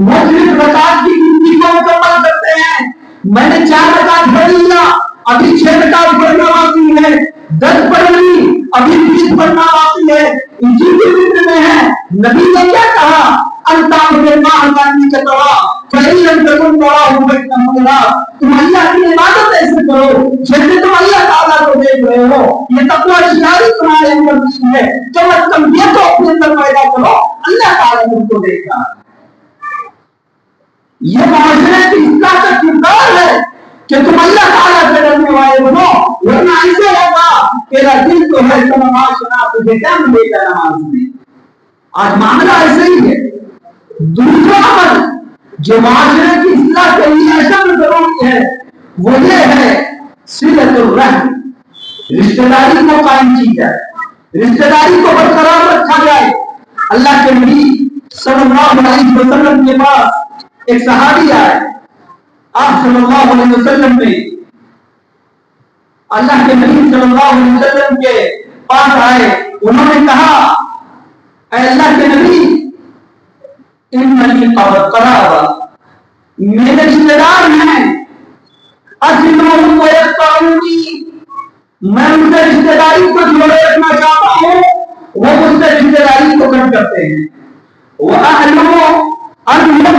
وہ صرف رکعت کی گنتی کو مکمل کرتے ہیں. میں نے 4 رکعت پڑھ لیا، ابھی 6 رکعت پڑھنا باقی ہے، 10 پڑھ لی، ابھی 20 پڑھنا باقی ہے. اسی کے فکر میں ہے. نبی نے کیا کہا؟ انتام کے ماہی کے طرح فَإِلَّمْ تَكُنْ تَرَاهُ فَإِنَّهُ يَرَاكَ. تم اللہ کی عبادت ایسے کرو جیسے تم اللہ تعالیٰ کو دیکھ رہے ہو. یہ تقویٰ شعاری تمہارے اندر نہیں ہے، کم از کم یہ تو اپنے اندر پیدا کرو، اللہ تعالیٰ تم کو دیکھ رہا ہے. یہ معاشرے کی اصلاح کا کردار ہے کہ تم اللہ تعالیٰ سے ڈرنے والے بنو، ورنہ ایسے ہوگا تیرا دل تو ہے تو نماز سنا تجھے کیا ملے گا نماز میں. آج معاملہ ایسے ہی ہے. دوسرا عمل جو معاشرے کی اصلاح کے لیے اشد ضروری ہے وہ یہ ہے صلۃ الرحم. رشتہ داری کو قائم کی جائے، رشتہ داری کو برقرار رکھا جائے. اللہ کے نبی صلی اللہ علیہ وسلم کے پاس ایک صحابی آئے. آپ صلی اللہ علیہ وسلم نے اللہ کے نبی صلی اللہ علیہ وسلم کے پاس آئے. انہوں نے کہا اے اللہ کے نبی، اننی قرابہ، میرے رشتہ دار ہیں، اجنوں کو یقطعونی، میں ان سے رشتہ داری کو جوڑے رکھنا چاہتا ہوں، وہ مجھ سے رشتہ داری کو کٹ کرتے ہیں. وَأَعْلَمُ أَنْهُمْ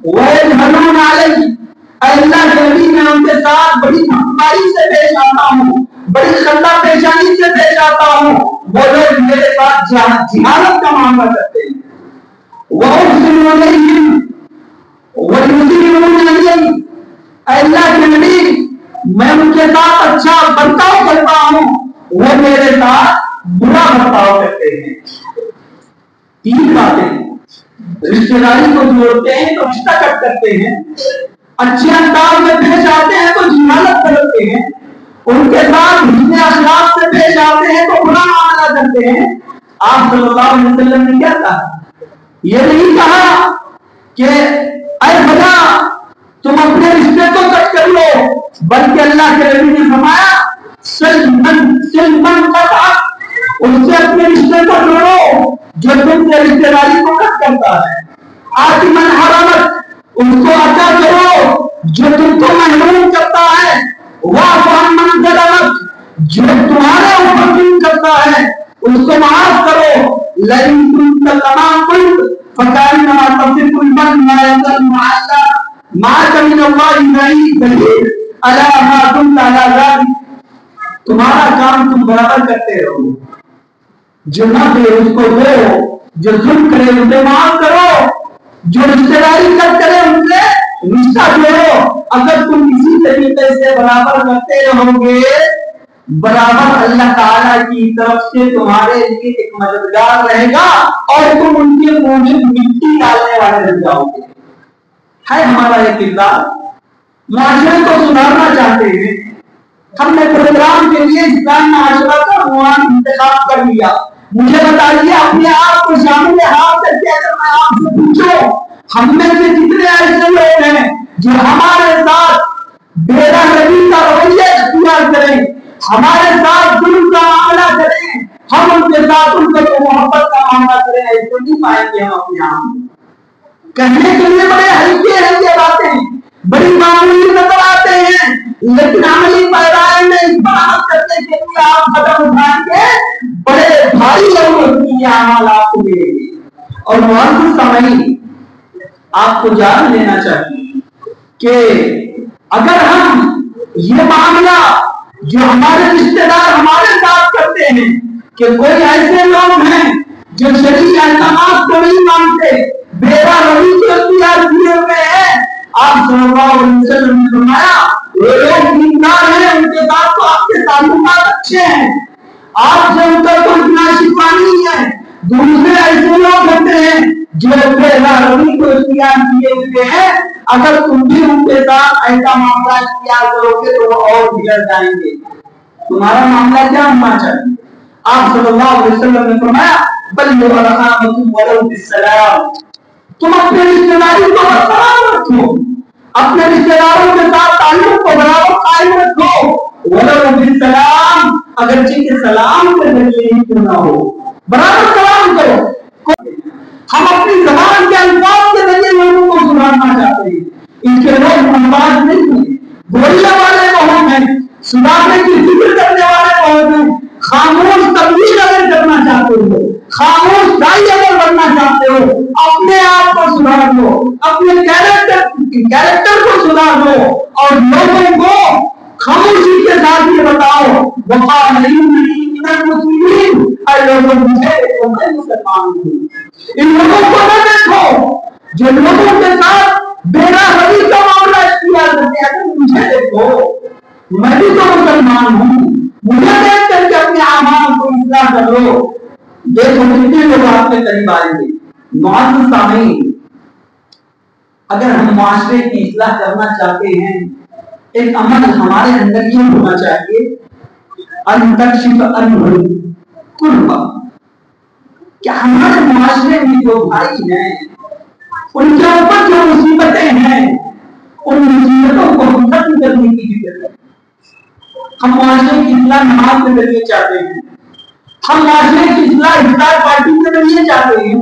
وَيَجْهَلُونَ عَلَيْهِ، اے اللہ کے نبی میں ان کے ساتھ بڑی بھلائی سے پیش آتا ہوں، بڑی خندہ پیشانی سے پیش آتا ہوں. وہ لوگ میرے ساتھ جہالت کا معاملہ کرتے ہیں. وَأُحْسِنُ إِلَيْهِمْ وَيُحْسِنُونَ إِلَيَّ، اے اللہ کے نبی میں ان کے ساتھ اچھا برتاؤ کرتا ہوں، وہ میرے ساتھ برا برتاؤ کرتے ہیں. 3 باتیں رشتے داری کو جوڑتے ہیں تو رشتہ کٹ کرتے ہیں، اچھے انداز میں پیش آتے ہیں تو جہالت کرتے ہیں، ان کے ساتھ حسن اخلاق سے پیش آتے ہیں تو برا معاملہ کرتے ہیں۔ آپ صلی اللہ علیہ وسلم نے کیا کہا؟ یہ نہیں کہا کہ اے خدا تم اپنے رشتے کو کٹ کر لو، بلکہ اللہ کے نبی نے فرمایا سلمن قطع، ان سے اپنے رشتے کو جوڑو جو تم سے رشتے داری کو کٹ کرتا ہے۔ آتی من حرمت، ان کو عطا کرو جو تم کو محروم کرتا ہے۔ واعف عن من ظلمک، جو تمہارے اوپر ظلم کرتا ہے اس کو معاف کرو۔ لئن كنت كما قلت فكأنما تصف المن ما يزال معك من الله بعيد ألا ما كنت على ذلك، تمہارا کام تم برابر کرتے رہو، جو نہ دے اس کو دو، جو ظلم کرے اسے معاف کرو، جو رشتہ داری کٹ کرے ان سے رشتہ جوڑو۔ اگر تم کسی طریقے سے برابر کرتے رہو گے، برابر اللہ تعالیٰ کی طرف سے تمہارے لیے ایک مددگار رہے گا اور تم ان کے منہ میں مٹی ڈالنے والے بن جاؤ گے۔ ہے ہمارا یہ کردار، معاشرے کو سدھارنا چاہتے ہیں، ہم نے پروگرام کے لیے اسلام معاشرہ کا عنوان انتخاب کر لیا۔ مجھے بتائیے اپنے آپ کو شامل حال کر کے اگر میں آپ سے پوچھوں ہم میں سے کتنے ایسے لوگ ہیں جو ہمارے ساتھ بے رحمی کا رویہ اختیار کریں، ہمارے ساتھ ظلم کا معاملہ کریں، ہم ان کے ساتھ ان کو محبت کا معاملہ کریں، ایسے نہیں پائیں گے ہم اپنے آپ میں۔ کہنے کے لیے بڑے ہلکے ہلکے باتیں بڑی معمولی نظر آتے ہیں، لیکن عملی پیدائش میں اس پر عمل کرنے کے لیے آپ قدم اٹھائیں گے بڑے بھاری ضرورت کی اعمال آپ کو ملیں گے۔ اور معزز سامعین، آپ کو جان لینا چاہیے کہ اگر ہم یہ معاملہ جو ہمارے رشتے دار ہمارے ساتھ کرتے ہیں کہ کوئی ایسے لوگ ہیں جو شرعی احکامات کو نہیں مانتے، بیرا روی کو اختیار کیے ہوئے ہیں، آپ صلی اللہ علیہ وسلم نے فرمایا وہ لوگ دیندار ہیں، ان کے ساتھ تو آپ کے تعلقات اچھے ہیں، آپ سے ان کا کوئی ناشکری نہیں ہے۔ دوسرے ایسے لوگ ہوتے ہیں جو بیرا روی کو اختیار کیے ہوئے ہیں، اگر تم بھی ان کے ساتھ ایسا معاملہ اختیار کرو گے تو وہ اور بگڑ جائیں گے۔ تمہارا معاملہ کیا ہونا چاہیے؟ آپ صلی اللہ علیہ وسلم نے فرمایا بلغوا ارحامکم ولو بالسلام، تم اپنے رشتے داری کو برقرار رکھو، اپنے رشتے داروں کے ساتھ تعلق کو برابر قائم رکھو، ولو بالسلام، اگرچہ کہ سلام کے ذریعے ہی کیوں نہ ہو، برابر سلام کرو۔ ہم اپنی زبان کے الفاظ کے ذریعے لوگوں کو سدھارنا چاہتے ہیں، ان کے لوگ محبت نہیں ہیں، بولنے والے بہت ہیں، سدھارنے کی فکر کرنے والے بہت ہیں۔ خاموش تبلیغ اگر کرنا چاہتے ہو، خاموش دائی اگر بننا چاہتے ہو، اپنے آپ کو سدھار دو، اپنے کیریکٹر کو سدھار دو اور لوگوں کو خاموشی کے ساتھ یہ بتاؤ وقال من المسلمین، اے لوگوں مجھے دیکھو میں مسلمان ہوں۔ ان لوگوں کو نہ دیکھو جو لوگوں کے ساتھ بیرا روی کا معاملہ اختیار کرتے ہیں، مجھے دیکھو میں بھی تو مسلمان ہوں، مجھے دیکھ کر کے اپنے اعمال کو اصلاح کر لو۔ دیکھو کتنے لوگ آپ کے قریب آئیں گے۔ معزز سامعین، اگر ہم معاشرے کی اصلاح کرنا چاہتے ہیں، ایک عمل ہمارے اندر یہ ہونا چاہیے ان تکشف عنہ قربا، کہ ہمارے معاشرے میں جو بھائی ہیں ان کے اوپر جو مصیبتیں ہیں ان مصیبتوں کو ہم ختم کرنے کی فکر ہے۔ ہم معاشرے کی اصلاح نماز کے ذریعے چاہتے ہیں، ہم معاشرے کی اصلاح افطار پارٹی کے ذریعے چاہتے ہیں،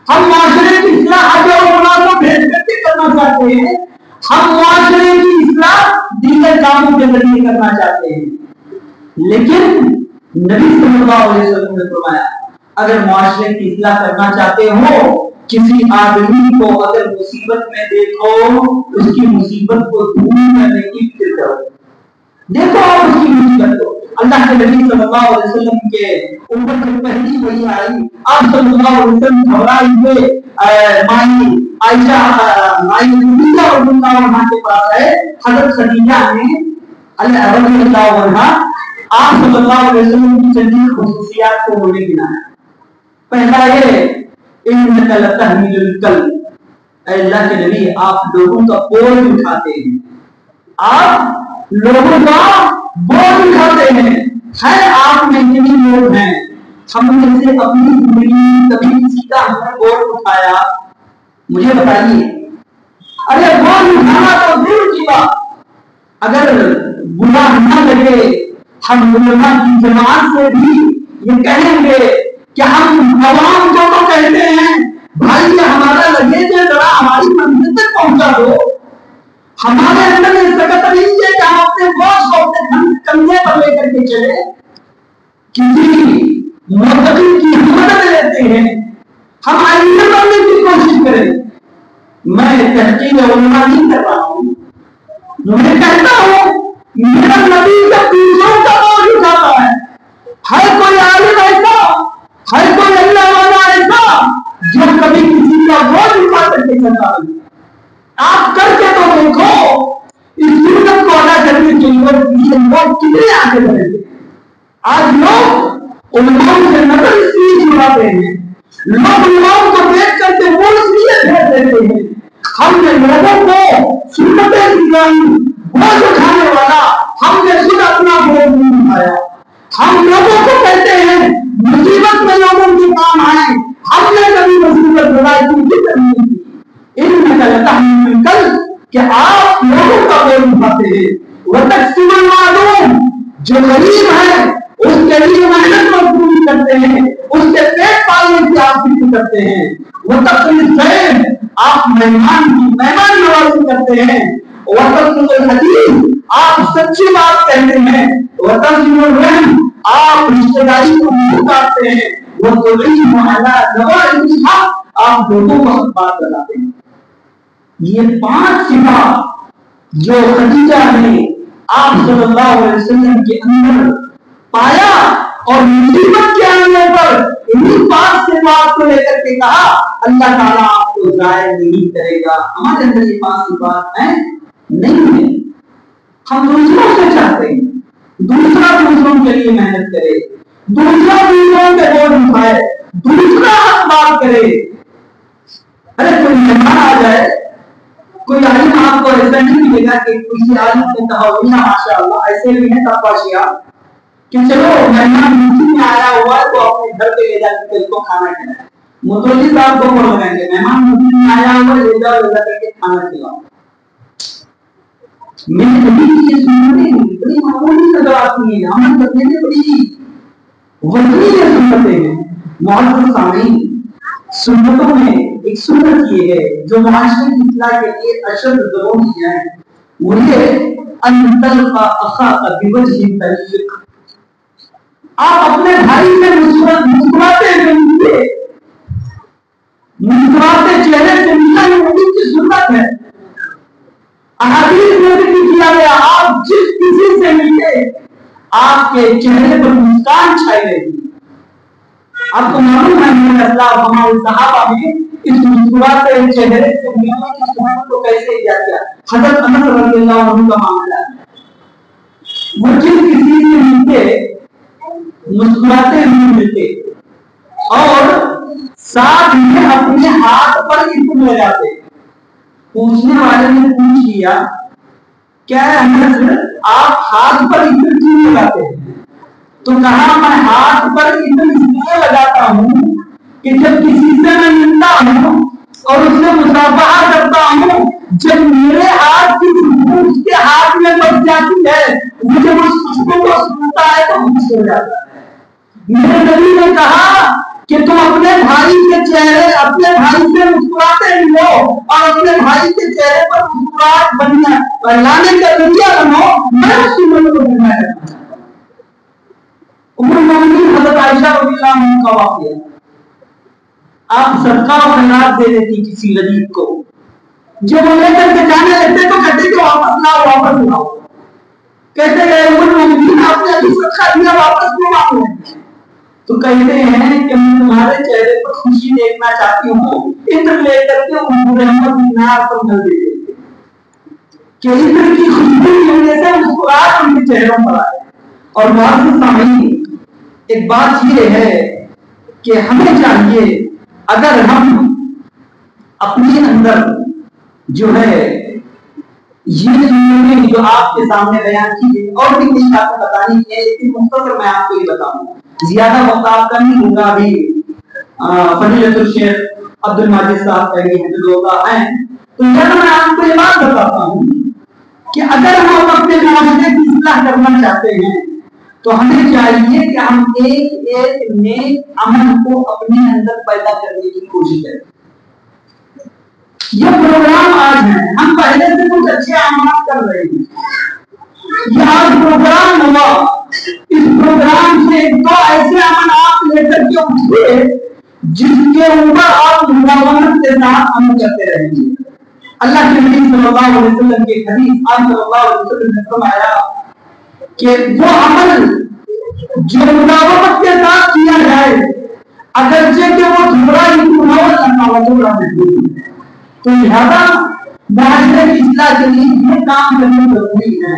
ہم معاشرے کی اصلاح حج اور عمرہ کو بھیج کر کے کرنا چاہتے ہیں، ہم معاشرے کی اصلاح دیگر کاموں کے ذریعے کرنا چاہتے ہیں۔ لیکن نبی صلی اللہ علیہ وسلم نے فرمایا اگر معاشرے کی اصلاح کرنا چاہتے ہو، کسی آدمی کو اگر مصیبت میں دیکھو اس کی مصیبت کو دور کرنے کی فکر کرو، دیکھو آپ اس کی مصیبت کو۔ اللہ کے نبی صلی اللہ علیہ وسلم کے اوپر جب پہلی وحی آئی، آپ صلی اللہ علیہ وسلم گھبرائے ہوئے مائی عائشہ رضی اللہ عنہا کے پاس آئے۔ حضرت خدیجہ نے رضی اللہ عنہا آپ صلی اللہ علیہ وسلم کی چند خصوصیات کو انہوں نے گنایا۔ پہلا یہ انک لتحمل الکلب، اے اللہ کے نبی آپ لوگوں کا بوجھ اٹھاتے ہیں، آپ لوگوں کا بوجھ اٹھاتے ہیں، ہے آپ میں اتنی لوگ ہیں، ہم میں سے اپنی زندگی کبھی کسی کا ہم نے بوجھ اٹھایا؟ مجھے بتائیے، ارے بوجھ اٹھانا تو دور کی بات، اگر برا نہ لگے ہم علماء کی جماعت سے بھی یہ کہیں گے کہ ہم عوام کو تو کہتے ہیں بھائی یہ ہمارا لگے جو ذرا ہماری منزل تک پہنچا دو، ہمارے اندر یہ سکت نہیں ہے کہ ہم اپنے بوجھ کو اپنے کندھے پر لے کر کے چلے، کسی معتقد کی مدد لیتے ہیں، ہم آئندہ بننے کی کوشش کریں۔ میں تحقیق علماء نہیں کر رہا ہوں، میں کہتا ہوں میرا نبی کا دوسروں کا بوجھ اٹھاتا ہے کوئی عالم ایسا، ہے کوئی اللہ والا ایسا جو کبھی کسی کا بوجھ اٹھا کر کے چلتا ہے؟ آپ کر کے تو دیکھو، اس سنت کو ادا کرنے کے لیے لوگ کتنے آگے بڑھے گے۔ آج لوگ علماء سے نظر اس لیے چھڑاتے ہیں، لوگ علماء کو دیکھ کر کے منہ اس لیے پھیر دیتے ہیں، ہم نے لوگوں کو سنت اسلامی بوجھ اٹھانے والا، ہم نے خود اپنا بوجھ نہیں اٹھایا، ہم لوگوں کو کہتے ہیں مصیبت میں لوگوں کے کام آئے، ہم نے کبھی مصیبت لڑائی کی فکر نہیں کی۔ انک لتحمل الکلب کہ آپ لوگوں کا بوجھ اٹھاتے ہیں، وتکسب المعدوم جو غریب ہے اس کے لیے محنت مزدوری کرتے ہیں، اس کے پیٹ پالنے کی آپ فکر کرتے ہیں، وتقری الضیف آپ مہمان نوازی کرتے ہیں، وتقری الحدیث آپ سچی بات کہتے ہیں، وتصل الرحم آپ رشتہ داری کو منہ کاٹتے ہیں، وتعین علی نوائی الحق آپ لوگوں کو حق بات بتاتے ہیں۔ یہ 5 صفات جو خدیجہ نے آپ صلی اللہ علیہ وسلم کے اندر پایا اور مصیبت کے آنے پر انہیں 5 صفات کو لے کر کے کہا اللہ تعالیٰ آپ کو ضائع نہیں کرے گا۔ ہمارے اندر یہ 5 صفات ہیں نہیں ہے، ہم دوسروں سے چاہتے ہیں دوسرا دوسروں کے لیے محنت کرے، دوسرا دوسروں کے بوجھ اٹھائے، دوسرا حق بات کرے۔ ارے کوئی مہمان آ جائے، کوئی عالم آپ کو ایسا نہیں ملے گا کہ کسی عالم نے کہا ہوگا ماشاء اللہ ایسے بھی ہیں تفاشیہ کہ چلو مہمان مسجد میں آیا ہوا ہے تو اپنے گھر پہ لے جا کے اس کو کھانا کھلائیں، متولی صاحب کو بول رہے ہیں مہمان مسجد میں آیا ہوا ہے لے جا کے کھانا کھلاؤ۔ میں نے کبھی یہ سنتیں بڑی معمولی نظر آتی ہیں، عمل کرنے میں بڑی وزنی یہ سنتیں ہیں۔ معزز سامعین، سنتوں میں ایک سنت یہ ہے جو معاشرے کی اصلاح کے لیے اشد ضروری ہے، وہ یہ ان تلقى اخاك بوجه طليق، آپ اپنے بھائی سے مسکراتے ہوئے ملیے، مسکراتے چہرے سے ملنا یہ نبی کی سنت ہے۔ احادیث میں ذکر کیا گیا آپ جس کسی سے ملے آپ کے چہرے پر مسکان چھائی رہی۔ آپ کو معلوم ہے میرے اسلاف ہمارے صحابہ میں اس مسکراتے چہرے سے ملنے کی سنت کو کیسے ایجاد کیا؟ حضرت انس رضی اللہ عنہ کا معاملہ ہے، وہ جس کسی سے ملتے مسکراتے ہوئے ملتے اور ساتھ میں اپنے ہاتھ پر عطر لگاتے۔ پوچھنے والے نے پوچھ لیا کیا انس آپ ہاتھ پر عطر کیوں لگاتے ہیں؟ تو کہا میں ہاتھ پر عطر اس لیے لگاتا ہوں کہ جب کسی سے میں ملتا ہوں اور اس سے مصافحہ کرتا ہوں، جب میرے ہاتھ کی خوشبو اس کے ہاتھ میں بچ جاتی ہے، مجھے اس خوشبو کو سنتا ہے تو خوش ہو جاتا ہے۔ میرے نبی نے کہا کہ تم اپنے بھائی کے چہرے اپنے بھائی سے مسکراتے ہو اور اپنے بھائی کے چہرے پر مسکراہٹ بننا لانے کا ذریعہ بنو، میں اس سنت کو بننا چاہتا ہوں۔ ام المؤمنین حضرت عائشہ رضی اللہ عنہا کا واقعہ، آپ صدقہ و خیرات دے دیتی کسی غریب کو، جب وہ لے کر کے جانے لگتے تو کہتے کہ واپس لاؤ واپس لاؤ، کہتے ہیں ام المؤمنین آپ نے ابھی صدقہ دیا واپس کیوں مانگ رہے ہیں؟ تو کہتے ہیں کہ میں تمہارے چہرے پر خوشی دیکھنا چاہتی ہوں، عطر لے کر کے ان رحمت نار پر مل دے دیتے کہ عطر کی خوشبو کی وجہ سے مسکراہٹ ان کے چہروں پر آئے۔ اور معزز سامعین، ایک بات یہ ہے کہ ہمیں چاہیے اگر ہم اپنے اندر جو ہے یہ جو آپ کے سامنے بیان کی گئی اور بھی کئی باتیں بتانی ہے، لیکن مختصر میں آپ کو یہ بتاؤں، زیادہ وقت آپ کا نہیں ہوگا. ابھی فضیلت الشیخ عبد الماجد صاحب کا یہ حضور ہیں، تو یہاں میں آپ کو یہ بات بتاتا ہوں کہ اگر ہم اپنے معاشرے کی اصلاح کرنا چاہتے ہیں تو ہمیں چاہیے کہ ہم ایک ایک نیک عمل کو اپنے اندر پیدا کرنے کی کوشش کریں. یہ پروگرام آج ہے، ہم پہلے سے کچھ اچھے اعمال کر رہے ہیں. یہ آج پروگرام ہوا، اس پروگرام سے دو ایسے عمل آپ لے کر کے اٹھیے جس کے اوپر آپ مداومت کے ساتھ عمل کرتے رہیں گے. اللہ کے نبی صلی اللہ علیہ وسلم کی حدیث، آپ صلی اللہ علیہ وسلم نے فرمایا کہ وہ عمل جو مداومت کے ساتھ کیا جائے اگرچہ کہ وہ تھوڑا ہی کیوں ہو، اللہ تعالیٰ ہے. تو لہذا معاشرے کی اصلاح کے لیے یہ کام کرنا ضروری ہے.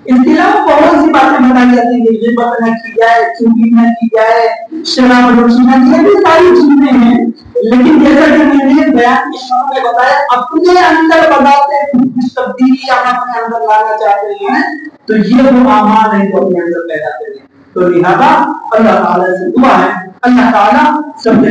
اس کے علاوہ بہت سی باتیں بتائی جاتی ہیں، غیبت نہ کی جائے، چغلی نہ کی جائے، شراب نوشی نہ کی جائے، یہ ساری چیزیں ہیں. لیکن جیسا کہ میں نے بیان کے شروع میں بتایا، اپنے اندر بتاتے کچھ تبدیلی ہم اپنے اندر لانا چاہتے ہیں تو یہ وہ اعمال ہیں جو اپنے اندر پیدا کریں. تو لہذا اللہ تعالیٰ سے دعا ہے، اللہ تعالیٰ سب سے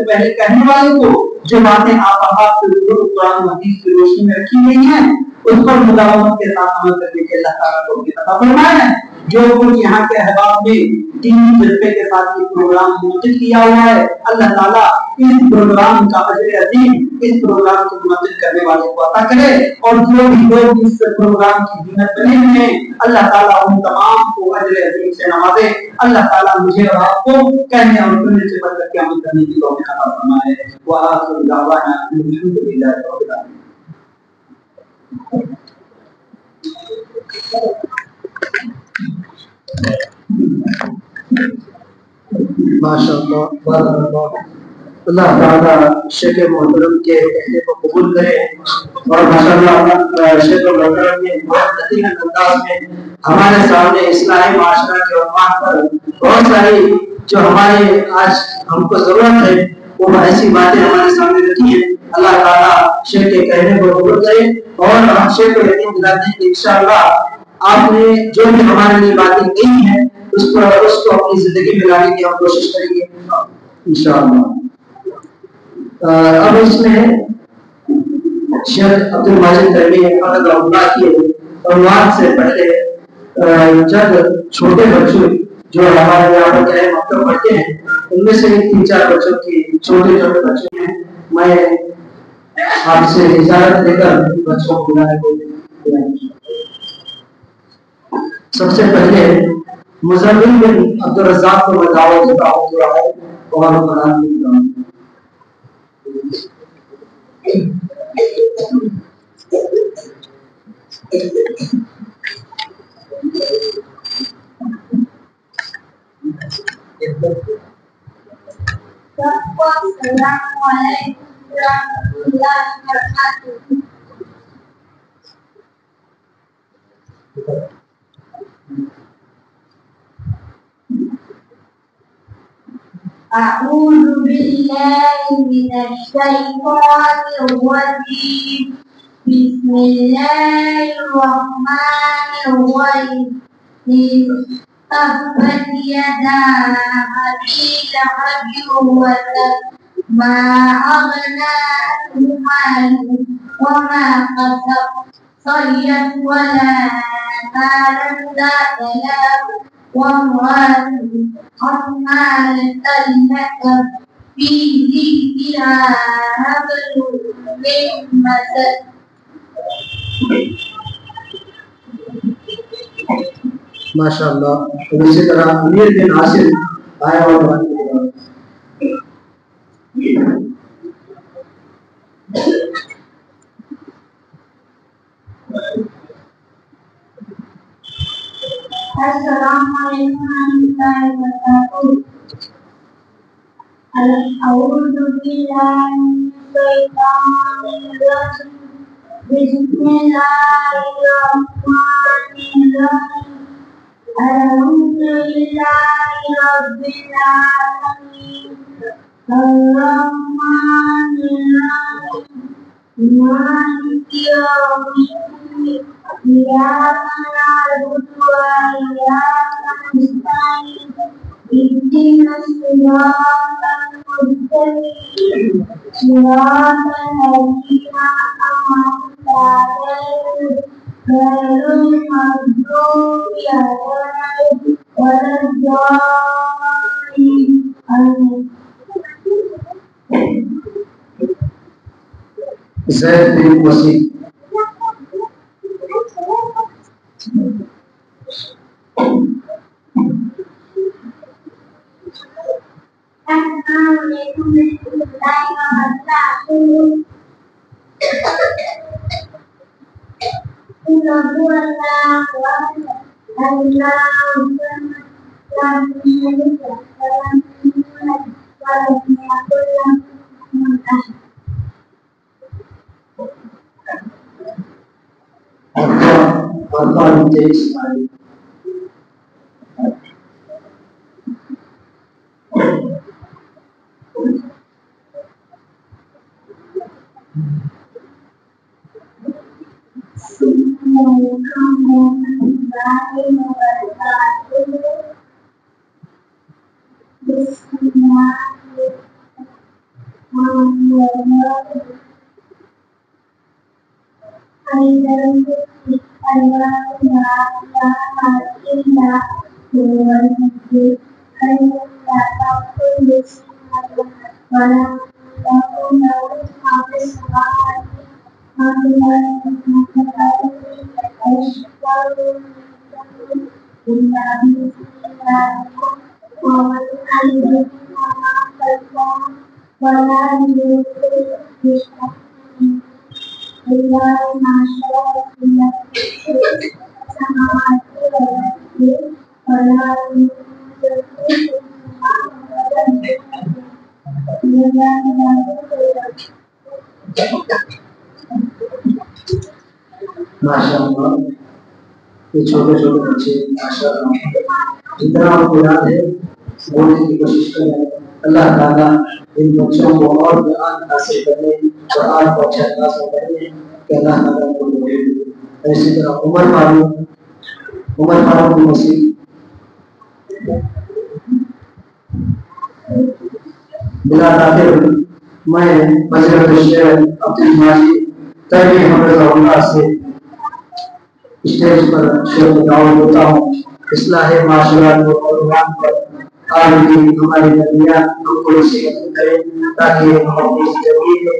پہلے کہنے والے کو جو باتیں آپ قرآن و حدیث کی روشنی میں رکھی گئی ہیں اس پر مداومت کے ساتھ عمل کرنے کے اللہ تعالیٰ کو عطا فرمائے. جو کچھ یہاں کے احباب میں دینی جذبے کے ساتھ یہ پروگرام منعقد کیا ہوا ہے، اللہ تعالیٰ اس پروگرام کا اجر عظیم اس پروگرام کو منعقد کرنے والے کو عطا کرے، اور جو بھی لوگ اس پروگرام کی زینت بنے ہوئے ہیں اللہ تعالیٰ ان تمام کو اجر عظیم سے نوازے. اللہ تعالیٰ مجھے اور آپ کو کہنے اور سننے سے بڑھ کر کے عمل کرنے کی توفیق عطا فرمائے. وآخر دعوانا الحمد للہ رب العالمین. ماشاء اللہ، اللہ تعالیٰ شیخ محترم کے کہنے کو قبول کرے، اور ماشاء اللہ شیخ محترم نے بہت لطیف انداز میں ہمارے سامنے اصلاح معاشرہ کے عنوان پر بہت ساری جو ہمارے آج ہم کو ضرورت ہے وہ ایسی باتیں ہمارے سامنے رکھی ہیں. اللہ تعالیٰ شیخ کے کہنے کو قبول کرے، اور ہم شیخ کو یقین دلاتے ہیں کہ انشاءاللہ آپ نے جو بھی ہمارے لیے باتیں کہی ہیں اس کو اپنی زندگی میں لانے کی ہم کوشش کریں گے انشاءاللہ. اب اس میں شیخ عبد الماجد ترمی حفظہ اللہ کی عنوان سے پہلے چند چھوٹے بچوں جو ہمارے یہاں پر چاہے مکتب پڑھتے ہیں ان میں سے 3-4 بچوں کی چھوٹے بچے ہیں، میں آپ سے اجازت لے کر بچوں کو بلانے کو. سب سے پہلے مزمل بن عبد الرزاق کو میں دعوت دیتا ہوں اور قرآن دیتا ہوں. السلام علیکم ورحمۃ اللہ وبرکاتہ. أعوذ بالله من الشيطان الرجيم. بسم الله الرحمن الرحيم. تبت يدا أبي لهب وتب ما أغنى عنه ماله وما كسب سيصلى نارا ذات لهب وامرأته حمالة الحطب في جيدها حبل من مسد. ماشاء اللہ. اسی طرح امیر بن عاصم آیا اور السلام علیکم ورحمۃ اللہ وبرکاتہ. اعوذ باللہ من الشیطان الرجیم. بسم اللہ الرحمن الرحیم. الحمد للہ رب العالمین الرحمن الرحيم مالك يوم الدين إياك نعبد وإياك نستعين اهدنا الصراط المستقيم صراط الذين أنعمت عليهم غير المغضوب عليهم ولا الضالين آمين. زید بن وسیع السلام علیکم ورحمۃ اللہ ماشاء اللہ یہ چھوٹے چھوٹے بچے ماشاء اللہ جتنا آپ کو یاد ہے بولنے کی کوشش کریں. اللہ تعالیٰ ان بچوں کو اور قرآن حاصل کرنے قرآن کو اچھا انداز میں کرنے کہ اللہ تعالیٰ کو بولے. اسی طرح عمر فاروق بن وسیع بلا تاخیر میں وزیر الشیخ عبدالمجید طیبی حفظہ اللہ سے اسٹیج پر شعر دعوت دیتا ہوں. اصلاح معاشرات و قرآن پر عالمی ہماری نبیات ہم کو نصیحت کریں تاکہ ہم اپنی زندگی میں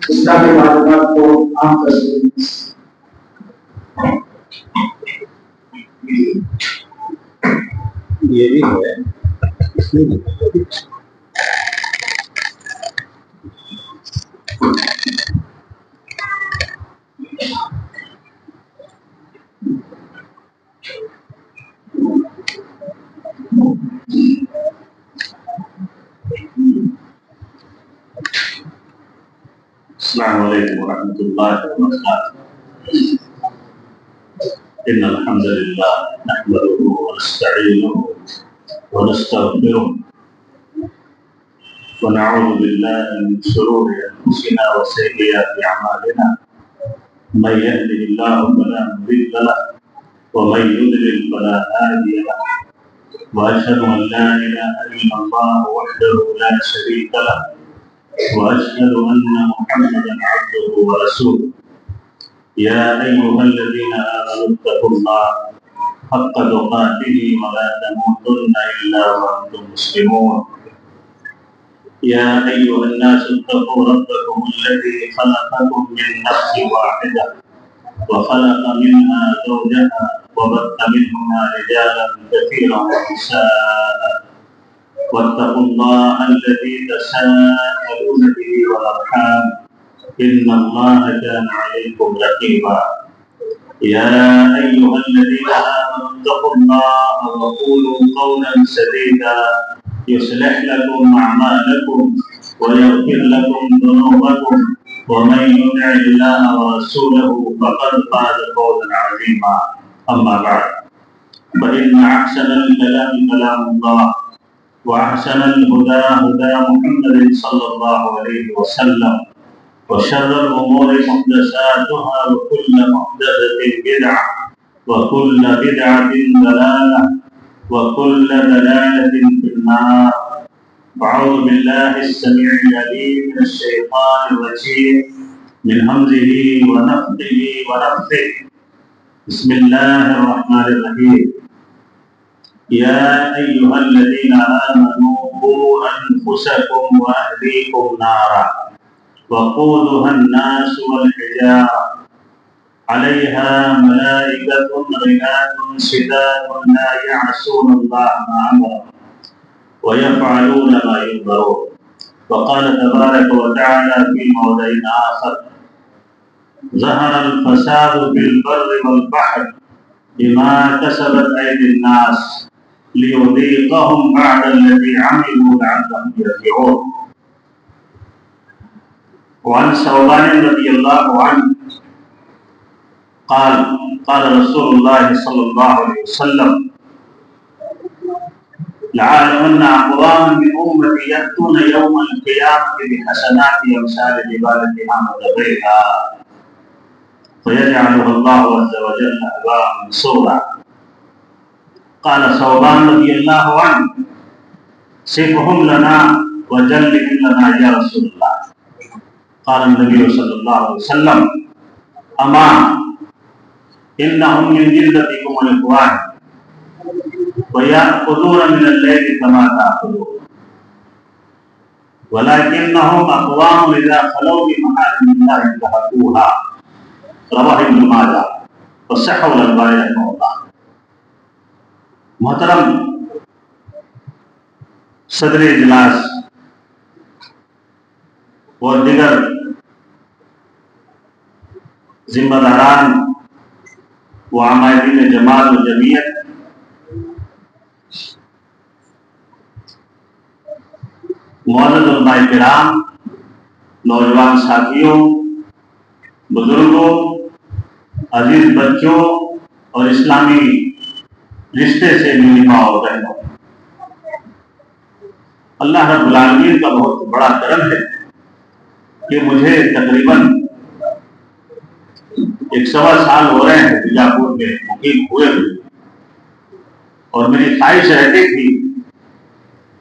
اسلامی معلومات کو عام کر سکیں. یہ بھی ہے السلام علیکم ورحمۃ اللہ وبرکاتہ. ان الحمد للہ نحمده ونستعینه ونستغفره ونعوذ بالله من شرور انفسنا وسيئات اعمالنا من يهده الله فلا مضل له ومن يضلل فلا هادي له واشهد ان لا اله الا الله وحده لا شريك له وأشهد أن محمدا عبده ورسوله. يا أيها الذين آمنوا اتقوا الله حق تقاته ولا تموتن إلا وأنتم مسلمون. يا أيها الناس اتقوا ربكم الذي خلقكم من نفس واحدة وخلق منها زوجها وبث منهما رجالا كثيرا ونساء واتقوا الله الذي تساءلون به والأرحام إن الله كان عليكم رقيبا. يا أيها الذين آمنوا اتقوا الله وقولوا قولا سديدا يصلح لكم أعمالكم ويغفر لكم ذنوبكم ومن يطع الله ورسوله فقد فاز فوزا عظيما. أما بعد فإن أحسن الكلام كلام الله وأحسن الهدى هدى محمد صلى الله عليه وسلم وشر الأمور محدثاتها وكل محدثة بدعة وكل بدعة ضلالة وكل ضلالة في النار. أعوذ بالله السميع العليم من الشيطان الرجيم من همزه ونفخه ونفثه. بسم الله الرحمن الرحيم. يا أيها الذين آمنوا قوا أنفسكم وأهليكم نارا وقودها الناس والحجارة عليها ملائكة غلاظ شداد لا يعصون الله ما أمرهم ويفعلون ما يؤمرون. وقال تبارك وتعالى في موضع آخر: ظهر الفساد في البر والبحر بما كسبت أيدي الناس ليذيقهم بعد الذي عملوا لعلهم يرجعون. وعن ثوبان رضي الله عنه قال: قال رسول الله صلى الله عليه وسلم: لعلمن أقواما من أمتي يأتون يوم القيامة بحسنات أمثال جبال تهامة بيها فيجعلها الله عز وجل هباء منثورا. قال ثوبان رضي الله عنه: صفهم لنا وجلهم لنا يا رسول الله. قال النبي صلى الله عليه وسلم: أما إنهم من جلدتكم الإخوان ويأخذون من الليل كما تأخذون ولكنهم أقوام إذا خلوا بمحارم الله انتهكوها. رواه ابن ماجہ وصححہ الألبانی رحمہ اللہ. محترم صدر اجلاس اور دیگر ذمہ داران و عمائدین جماعت و جمعیت، معزز علماء کرام، نوجوان ساتھیوں، بزرگوں، عزیز بچوں اور اسلامی رشتے سے میری ماں اور بہنوں، اللہ رب العالمین کا بہت بڑا کرم ہے کہ مجھے تقریباً 1.25 سال ہو رہے ہیں بیجاپور میں مقیم ہوئے اور میری خواہش رہتی تھی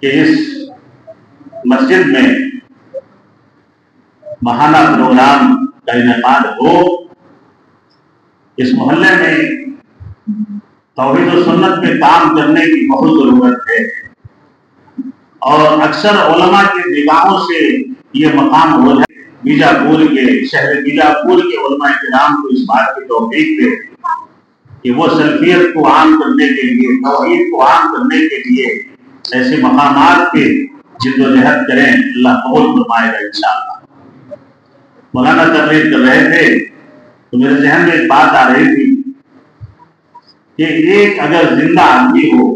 کہ اس مسجد میں ماہانہ پروگرام کا انعقاد ہو. اس محلے میں توحید و سنت پہ کام کرنے کی بہت ضرورت ہے اور اکثر علماء کے نگاہوں سے یہ مقام ہو جائے. بیجاپور کے شہر بیجاپور کے علماء کرام کو اس بات کی توفیق دے کہ وہ سلفیت کو عام کرنے کے لیے، توحید کو عام کرنے کے لیے ایسے مقامات پہ جد و جہد کریں. اللہ قبول فرمائے گا انشاءاللہ. مولانا تقریر کر رہے تھے تو میرے ذہن میں ایک بات آ رہی تھی کہ ایک اگر زندہ آدمی ہو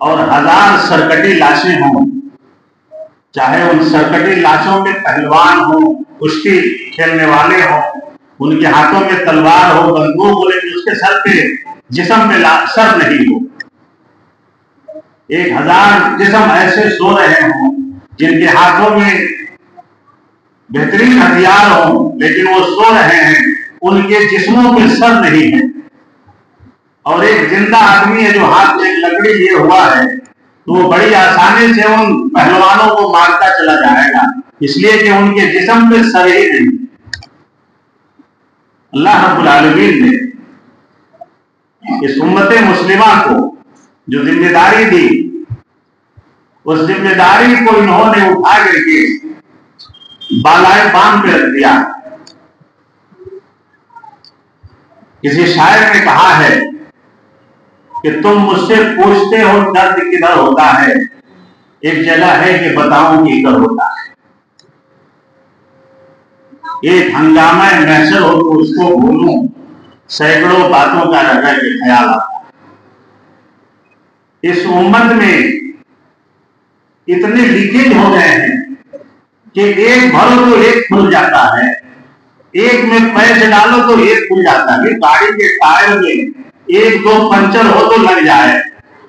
اور 1000 سرکٹی لاشیں ہوں، چاہے ان سرکٹی لاشوں میں پہلوان ہوں، کشتی کھیلنے والے ہوں، ان کے ہاتھوں میں تلوار ہو، بندوق ہو، لیکن اس کے سر پہ جسم پہ سر نہیں ہو. 1000 جسم ایسے سو رہے ہوں جن کے ہاتھوں میں بہترین ہتھیار ہوں لیکن وہ سو رہے ہیں، ان کے جسموں پہ سر نہیں ہے. اور ایک زندہ آدمی ہے جو ہاتھ میں ایک لکڑی لیے ہوا ہے تو وہ بڑی آسانی سے ان پہلوانوں کو مارتا چلا جائے گا، اس لیے کہ ان کے جسم پہ سر ہی نہیں. اللہ رب العالمین نے اس امت مسلمہ کو جو ذمہ داری دی، اس ذمہ داری کو انہوں نے اٹھا کر کے بالائے بام پہ رکھ دیا. کسی شاعر نے کہا ہے کہ تم مجھ سے پوچھتے ہو درد کدھر ہوتا ہے، ایک جگہ ہے کہ بتاؤں کہ ادھر ہوتا ہے. ایک ہنگامہ محشر ہو تو اس کو بھولوں، سینکڑوں باتوں کا رہ کے خیال آتا ہے. اس امت میں اتنے لیکیج ہو گئے ہیں کہ ایک بھرو تو ایک کھل جاتا ہے، ایک میں پیسے ڈالو تو ایک کھل جاتا ہے. گاڑی کے ٹائر میں 1-2 پنچر ہو تو لگ جائے،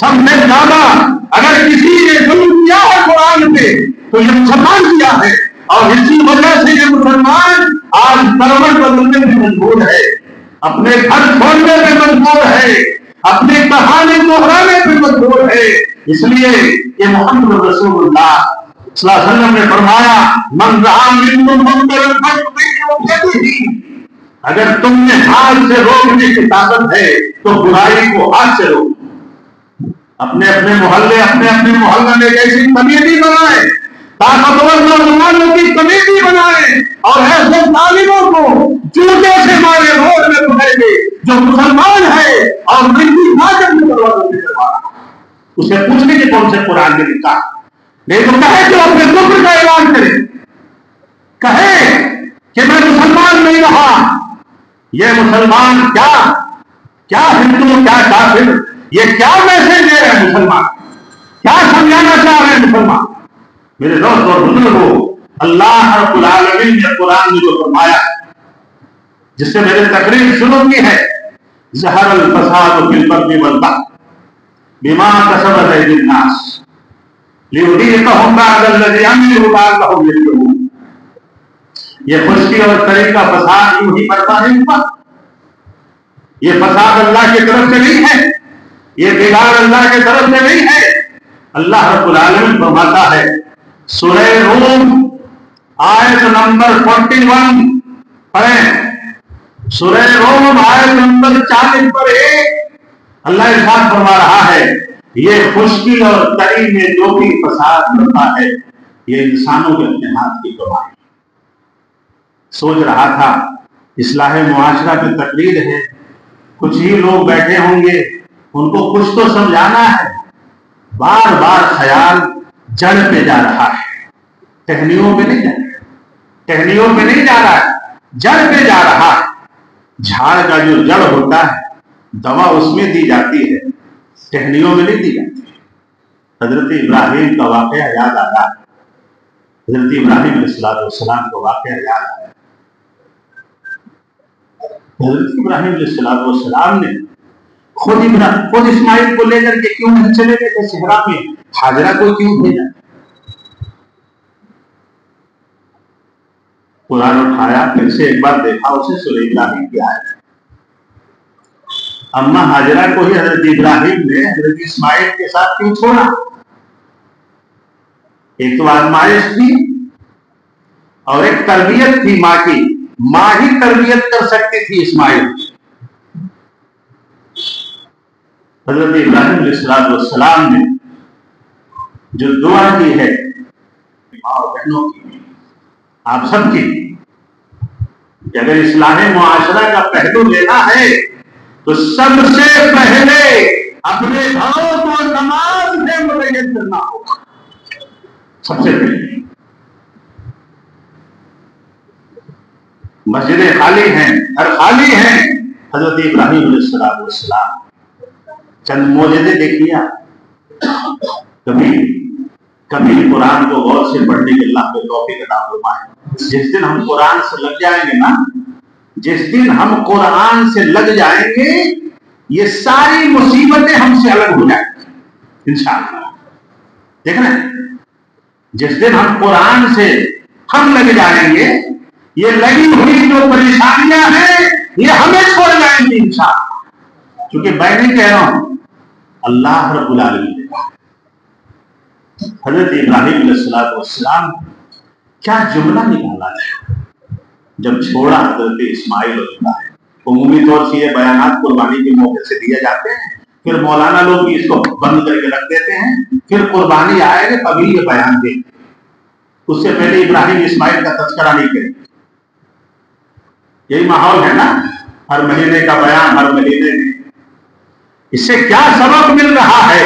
سب سے زیادہ اگر کسی نے ظلم کیا ہے قرآن پہ تو یہ مسلمان کیا ہے، اور اسی وجہ سے یہ مسلمان آج کروٹ بدلنے میں مجبور ہے، اپنے گھر چھوڑنے میں مجبور ہے، اپنی کہانی دوہرانے میں مجبور ہے۔ اس لیے کہ محمد رسول اللہ صلی اللہ علیہ وسلم نے فرمایا من رہا منکم منکرا فلیغیرہ، اگر تم نے ہاتھ سے روکنے کی طاقت ہے تو برائی کو ہاتھ سے روکو۔ اپنے اپنے محلے میں ایسی کمیٹی بنائے، طاقتور نوجوانوں کی کمیٹی بنائے، اور ایسے طالبوں کو جوتے سے مارے روڈ میں پکڑ کے جو مسلمان ہے اور ملکی حاجت میں دروازوں میں کروا رہا، اسے پوچھنے کے کون سے قرآن نے لکھا؟ نہیں تو کہے کہ اپنے کفر کا اعلان کرے، کہے کہ میں مسلمان نہیں رہا۔ یہ مسلمان کیا ہندو کیا کافر، یہ کیا میسج دے رہے ہیں مسلمان، کیا سمجھانا چاہ رہے ہیں مسلمان؟ میرے دوست اور بزرگوں، اللہ رب العالمین نے قرآن میں جو فرمایا، جس سے میرے تقریر شروع کی ہے، ظہر الفساد فی البر والبحر بما کسبت ایدی الناس لیذیقہم بعض الذی عملوا لعلہم یرجعون۔ یہ خشکی اور تری کا فساد یوں ہی برپا نہیں ہوا، یہ فساد اللہ کی طرف سے نہیں ہے، یہ بگاڑ اللہ کی طرف سے نہیں ہے۔ اللہ رب العالمین فرماتا ہے سورہ روم آیت نمبر 41 پڑھیں، سورہ روم آیت نمبر 40 پر اللہ ارشاد فرما رہا ہے یہ خشکی اور تری میں جو بھی فساد ہوتا ہے یہ انسانوں کے اپنے ہاتھ کی کمائی۔ سوچ رہا تھا اصلاح معاشرہ کی تقریر ہے، کچھ ہی لوگ بیٹھے ہوں گے، ان کو کچھ تو سمجھانا ہے، بار بار خیال جڑ پہ جا رہا ہے، ٹہنیوں پہ نہیں جا رہا، ٹہنیوں پہ نہیں جا رہا ہے، جڑ پہ جا رہا ہے۔ جھاڑ کا جو جڑ ہوتا ہے دوا اس میں دی جاتی ہے، ٹہنیوں میں نہیں دی جاتی۔ حضرت ابراہیم کا واقعہ یاد آتا ہے، حضرت ابراہیم علیہ السلام کا واقعہ یاد آیا۔ حضرت ابراہیم علیہ السلام نے خود اسماعیل کو لے کر کے کیوں نہیں چلے گئے تھے صحرا میں؟ ہاجرہ کو کیوں بھیجا؟ قرآن اٹھایا، پھر سے ایک بار دیکھا اسے، سورہ ابراہیم کی آیت، اما ہاجرہ کو ہی حضرت ابراہیم نے حضرت اسماعیل کے ساتھ کیوں چھوڑا؟ ایک تو آزمائش تھی اور ایک تربیت تھی ماں کی، ماں ہی تربیت کر سکتی تھی اسماعیل۔ حضرت ابراہیم علیہ السلام نے جو دعا کی ہے ماں اور بہنوں کی، آپ سب کی، کہ اگر اصلاح معاشرہ کا پہلو لینا ہے تو سب سے پہلے اپنے گھروں کو نماز سے متعین کرنا ہوگا، سب سے پہلے۔ مسجدیں خالی ہیں، گھر خالی ہیں، حضرت ابراہیم علیہ السلام چند معجزے دیکھیے آپ، کبھی قرآن کو غور سے پڑھنے کے اللہ کے توفیق عطا فرمائے۔ جس دن ہم قرآن سے لگ جائیں گے نا، جس دن ہم قرآن سے لگ جائیں گے، یہ ساری مصیبتیں ہم سے الگ ہو جائیں گی انشاءاللہ۔ دیکھ رہے ہیں، جس دن ہم قرآن سے ہم لگ جائیں گے، یہ لگی ہوئی جو پریشانیاں ہیں یہ ہمیں چھوڑ جائیں گی انشاءاللہ۔ کیونکہ میں نہیں کہہ رہا ہوں، اللہ رب العالمین نے کہا۔ حضرت ابراہیم علیہ السلام کیا جملہ نکالا تھا جب چھوڑا حضرت اسماعیل اور ابراہیم۔ عمومی طور سے یہ بیانات قربانی کے موقع سے دیے جاتے ہیں، پھر مولانا لوگ بھی اس کو بند کر کے رکھ دیتے ہیں، پھر قربانی آئے گا تبھی یہ بیان دیں، اس سے پہلے ابراہیم اسماعیل کا تذکرہ نہیں کریں۔ یہی ماحول ہے نا، ہر مہینے کا بیان ہر مہینے میں۔ اس سے کیا سبق مل رہا ہے؟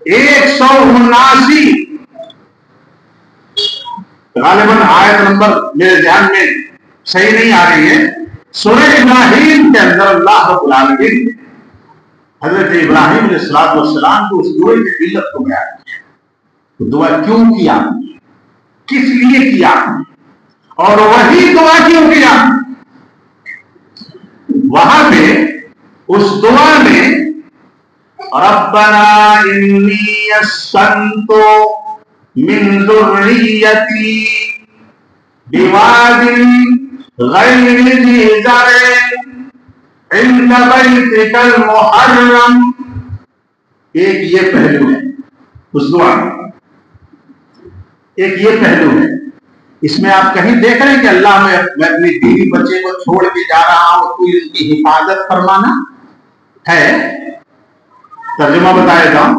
179 غالباً آیت نمبر میرے ذہن میں صحیح نہیں آ رہی ہے، سورہ ابراہیم کے اندر اللہ رب العالمین حضرت ابراہیم علیہ السلام کو اس دعا کی علت کو بیان کیا، تو دعا کیوں کیا، کس لیے کیا، اور وہی دعا کیوں کیا؟ وہاں پہ اس دعا میں ربنا انی اسکنت من ذریتی بواد غیر ذی زرع عند بیتک المحرم. ایک یہ پہلو ہے اس دعا میں، ایک یہ پہلو ہے. اس میں آپ کہیں دیکھ رہے ہیں کہ اللہ میں اپنی بیوی بچے کو چھوڑ کے جا رہا ہوں تو ان کی حفاظت فرمانا ہے؟ ترجمہ بتایا جاؤں.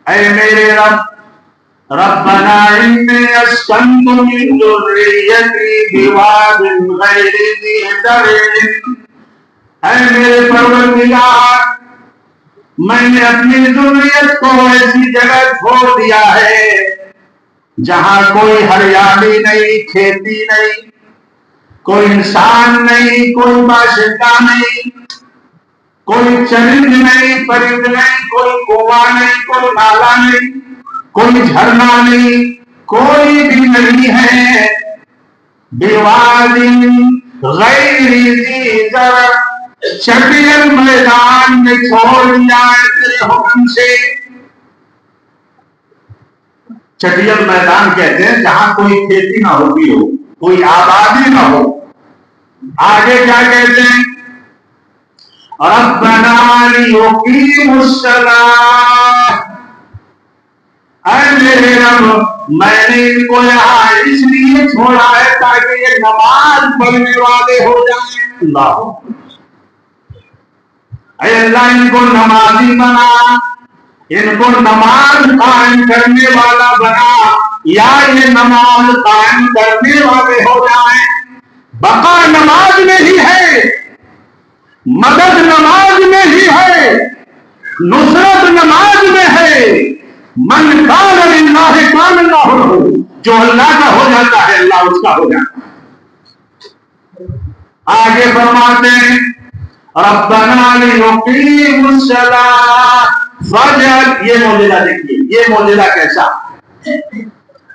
اے میرے رب، ربنا انی اسکنت من ذریتی بواد غیر ذی زرع. اے میرے پروردگار، میں نے اپنی ذریت کو ایسی جگہ چھوڑ دیا ہے جہاں کوئی ہریالی نہیں، کھیتی نہیں، کوئی انسان نہیں، کوئی باشندہ نہیں، کوئی چرند نہیں، پرند نہیں، کوئی کنواں نہیں، کوئی نالا نہیں، کوئی جھرنا نہیں، کوئی بھی نہیں ہے. بواد غیر ذی زرع، چٹیل میدان میں چھوڑ دیا ہے تیرے حکم سے. چٹیل میدان کہتے ہیں جہاں کوئی کھیتی نہ ہوتی ہو، کوئی آبادی نہ ہو. آگے کیا کہتے ہیں؟ ربنا لیقیموا الصلاۃ. اے میرے رب، میں نے ان کو یہاں اس لیے چھوڑا ہے تاکہ یہ نماز پڑھنے والے ہو جائیں. اللہ، اے اللہ ان کو نمازی بنا، ان کو نماز قائم کرنے والا بنا، یا یہ نماز قائم کرنے والے ہو جائیں. بقا نماز میں ہی ہے، مدد نماز میں ہی ہے، نصرت نماز میں ہے. من کان للہ کان اللہ لہ، جو اللہ کا ہو جاتا ہے اللہ اس کا ہو جاتا ہے. آگے فرماتے ہیں ربنا لیقیموا الصلاۃ فاجعل. یہ معجزہ دیکھیے، یہ معجزہ کیسا؟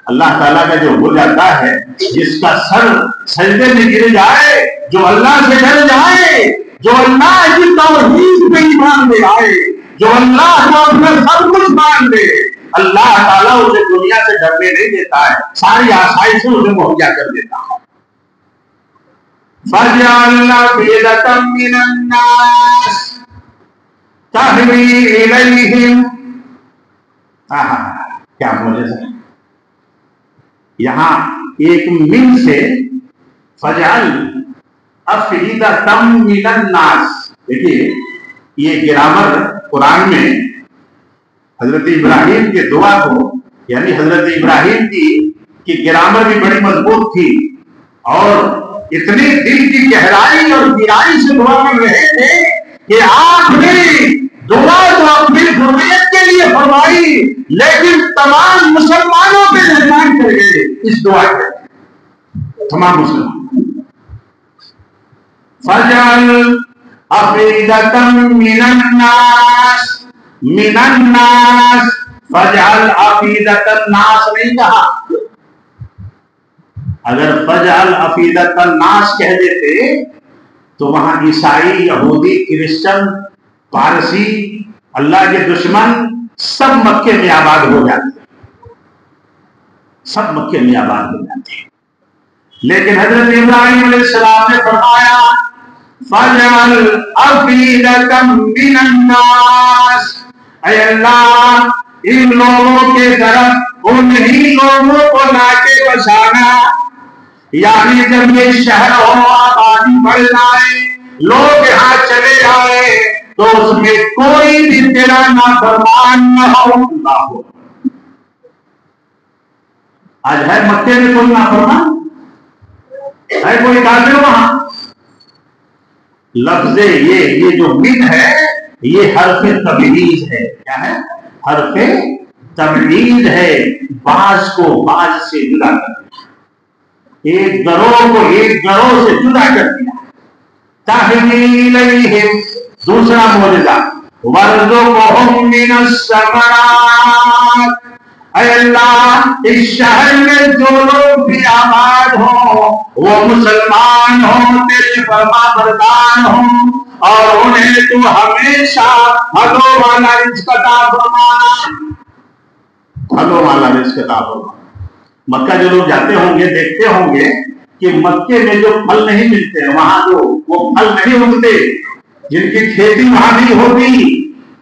اللہ تعالیٰ کا جو ہو جاتا ہے، جس کا سر سجدے میں گر جائے، جو اللہ سے ڈر جائے، جو اللہ کی توحید پہ ایمان لے آئے، جو اللہ کو اپنا سب کچھ مان لے، اللہ تعالیٰ اسے دنیا سے ڈرنے نہیں دیتا ہے، ساری آسائشیں اسے مہیا کر دیتا ہے. فَجْعَلْ أَفْئِدَةً مِّنَ النَّاسِ تَهْوِي إِلَيْهِمْ. کیا معجزہ ہے! یہاں ایک من سے فَجْعَلْ أَفْئِدَةً مِّنَ النَّاسِ. دیکھیے یہ گرامر قرآن میں حضرت ابراہیم کے دعا کو، یعنی حضرت ابراہیم کی گرامر بھی بڑی مضبوط تھی اور اتنی دل کی گہرائی اور گہرائی سے دعا کر رہے تھے کہ آپ نے دعا تو اپنی ذریت کے لیے فرمائی لیکن تمام مسلمانوں پہ مہربان کر گئے اس دعا کے. تمام مسلمان فَجْعَلْ أَفْئِدَةً مِّنَ النَّاسِ، مِنَ النَّاسِ، فَجْعَلْ أَفْئِدَةَ النَّاسِ نہیں کہا. اگر فَجْعَلْ أَفْئِدَةَ النَّاسِ کہہ دیتے تو وہاں عیسائی، یہودی، کرسچن، پارسی، اللہ کے دشمن سب مکے میں آباد ہو جاتے، سب مکے میں آباد ہو جاتے. لیکن حضرت ابراہیم علیہ السلام نے فرمایا فَجْعَلْ أَفْئِدَةً مِّنَ النَّاسِ. اے اللہ ان لوگوں کے طرف انہی لوگوں کو لا کے بسانا، یعنی جب یہ شہر ہو، آبادی بڑھ جائے، لوگ یہاں چلے جائے تو اس میں کوئی بھی تیرا نافرمان نہ ہو. اللہ ہو. آج ہے مکے میں کوئی نافرمان؟ ہے کوئی کافر وہاں؟ لفظ یہ جو من ہے یہ حرف تبعیض ہے. کیا ہے؟ حرف تبعیض ہے. بعض کو بعض سے جدا کر دیا، ایک گروہ کو ایک گروہ سے جدا کر دیا. تَهْوِي إِلَيْهِمْ. دوسرا معجزہ وَارْزُقْهُم مِّنَ الثَّمَرَاتِ. اے اللہ اس شہر میں جو لوگ بھی آباد ہوں وہ مسلمان ہوں، تیرے فرما بردار ہوں، اور انہیں تو ہمیشہ پھلوں والا رزق عطا فرمانا، پھلوں والا رزق عطا فرمانا۔ مکہ جو لوگ جاتے ہوں گے دیکھتے ہوں گے کہ مکے میں جو پھل نہیں ملتے ہیں، وہاں جو وہ پھل نہیں اگتے، جن کی کھیتی وہاں نہیں ہوتی،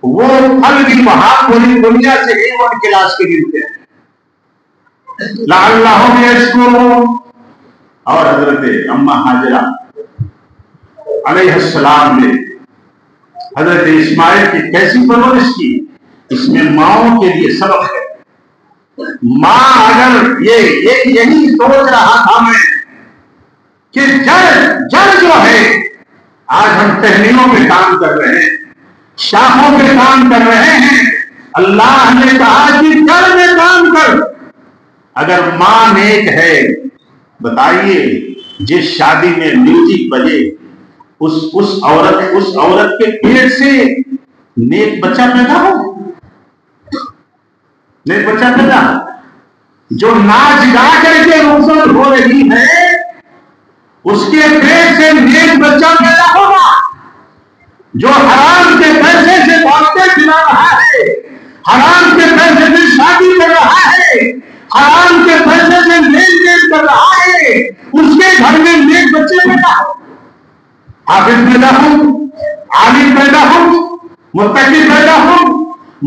وہ پھل بھی وہاں پوری دنیا سے A1 کلاس کے ملتے ہیں۔ لعلہم یشکرون۔ اور حضرت اما ہاجرہ علیہ السلام نے حضرت اسماعیل کی کیسی پرورش کی، اس میں ماؤں کے لیے سبق ہے۔ ماں اگر یہی سوچ رہا تھا میں کہ جڑ جو ہے، آج ہم ٹہنیوں پہ کام کر رہے ہیں، شاخوں پہ کام کر رہے ہیں، اللہ نے کہا کہ جڑ میں کام کر۔ اگر ماں نیک ہے، بتائیے جس شادی میں میوزک بجے اس عورت کے پیٹ سے نیک بچہ پیدا ہو، نیک بچہ پیدا ہو۔ جو ناچ گا کر کے رخصت ہو رہی ہے، اس کے پیٹ سے نیک بچہ پیدا ہوگا۔ جو حرام کے پیسے سے دولتیں کھلا رہا ہے، حرام کے پیسے سے شادی کر رہا ہے، حرام کے پیسے سے لین دین کر رہا ہے، اس کے گھر میں نیک بچے پیدا ہو، حافظ پیدا ہو، عالم پیدا ہو، متقی پیدا ہو،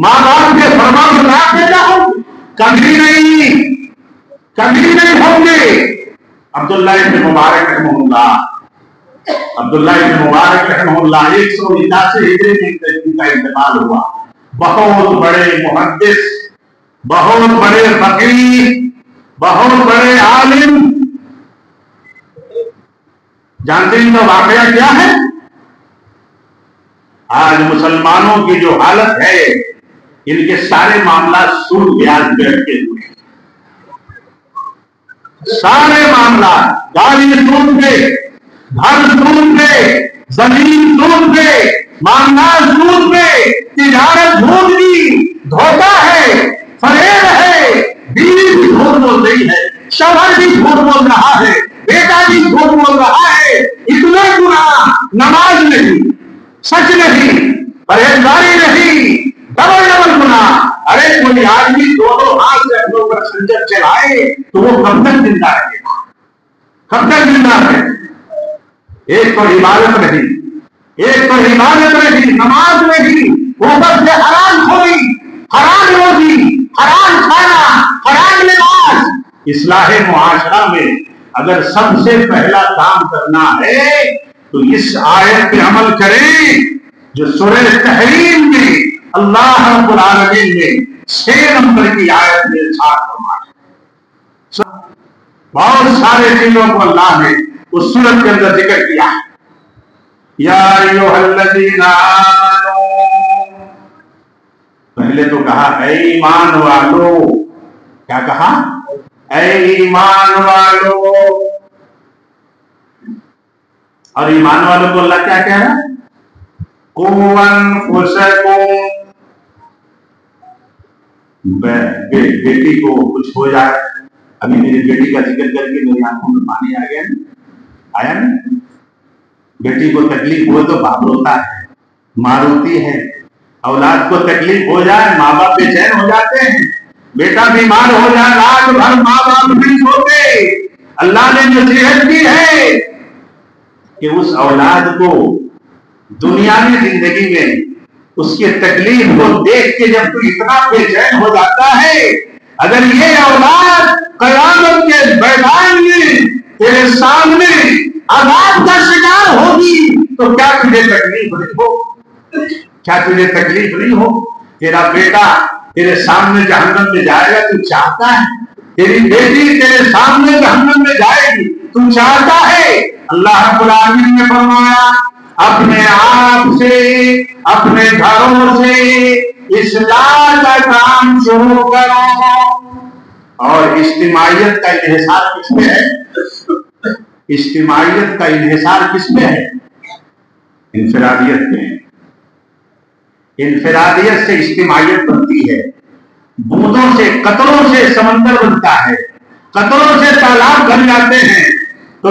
ماں باپ کے فرما بردار پیدا ہو، کبھی نہیں ہوں گے۔ عبداللہ ابن مبارک رحمہ اللہ 189 ہجری میں ان کا انتقال ہوا۔ بہت بڑے محدث، بہت بڑے فقیہ، بہت بڑے عالم۔ جانتے ہیں کا واقعہ کیا ہے؟ آج مسلمانوں کی جو حالت ہے، ان کے سارے معاملات سود بیاج پہ اٹکے ہوئے، سارے معاملات، گاڑی سود پہ، گھر سود پہ، زمین سود پہ، معاملات سود پہ، تجارت جھوٹ کی، دھوکہ ہے، فریب ہے، بیوی بھی جھوٹ بول رہی ہے، شوہر بھی جھوٹ بول رہا ہے، بیٹا بھی جھوٹ بول رہا ہے، اتنے گناہ، نماز نہیں، سچ نہیں، پرہیزگاری نہیں، ڈبل گناہ۔ ارے کوئی آدمی دونوں ہاتھ سے اپنے اوپر خنجر چلائے تو وہ کب تک زندہ رہے گا؟ کب تک زندہ رہے گا؟ ایک تو عبادت نہیں، نماز نہیں، اوپر سے حرام خوری، حرام روزی، حرام کھانا، حرام لباس۔ اصلاح معاشرہ میں اگر سب سے پہلا کام کرنا ہے تو اس آیت پہ عمل کریں جو سورہ تحریم میں اللہ رب العالمین نے 6 نمبر کی آیت میں ارشاد فرمایا۔ بہت سارے چیزوں کو اللہ نے اس سورت کے اندر ذکر کیا ہے۔ یا ایھا الذین آمنوا، پہلے تو کہا اے ایمان والو، کیا کہا؟ اے ایمان والو۔ اور ایمان والوں کو اللہ کیا کہہ رہا ہے؟ قوا انفسکم، بیٹی کو کچھ ہو جائے، ابھی میری بیٹی کا ذکر کر کے میری آنکھوں میں پانی آ گیا، آیا نہیں؟ بیٹی کو تکلیف ہو تو باپ روتا ہے، ماں روتی ہے، اولاد کو تکلیف ہو جائے ماں باپ بے چین ہو جاتے ہیں، بیٹا بیمار ہو جائے رات بھر ماں باپ نہیں سوتے۔ اللہ نے نصیحت کی ہے کہ اس اولاد کو دنیاوی زندگی میں اس کے تکلیف کو دیکھ کے جب تو اتنا بے چین ہو جاتا ہے، اگر یہ اولاد قیامت کے میدان میں تیرے سامنے عذاب کا شکار ہوگی تو کیا تجھے تکلیف نہیں ہو؟ کیا تجھے تکلیف نہیں ہو؟ تیرا بیٹا تیرے سامنے جہنم میں جائے گا تو چاہتا ہے، تیری بیٹی تیرے سامنے جہنم میں جائے گی تو چاہتا ہے۔ اللہ رب العالمین نے فرمایا اپنے آپ سے، اپنے گھروں سے اصلاح کا کام شروع کرو۔ اور اجتماعیت کا انحصار کس میں ہے؟ اجتماعیت کا انحصار کس میں ہے؟ انفرادیت میں۔ انفرادیت سے اجتماعیت بنتی ہے، بوندوں سے، قطروں سے سمندر بنتا ہے، قطروں سے تالاب بن جاتے ہیں، تو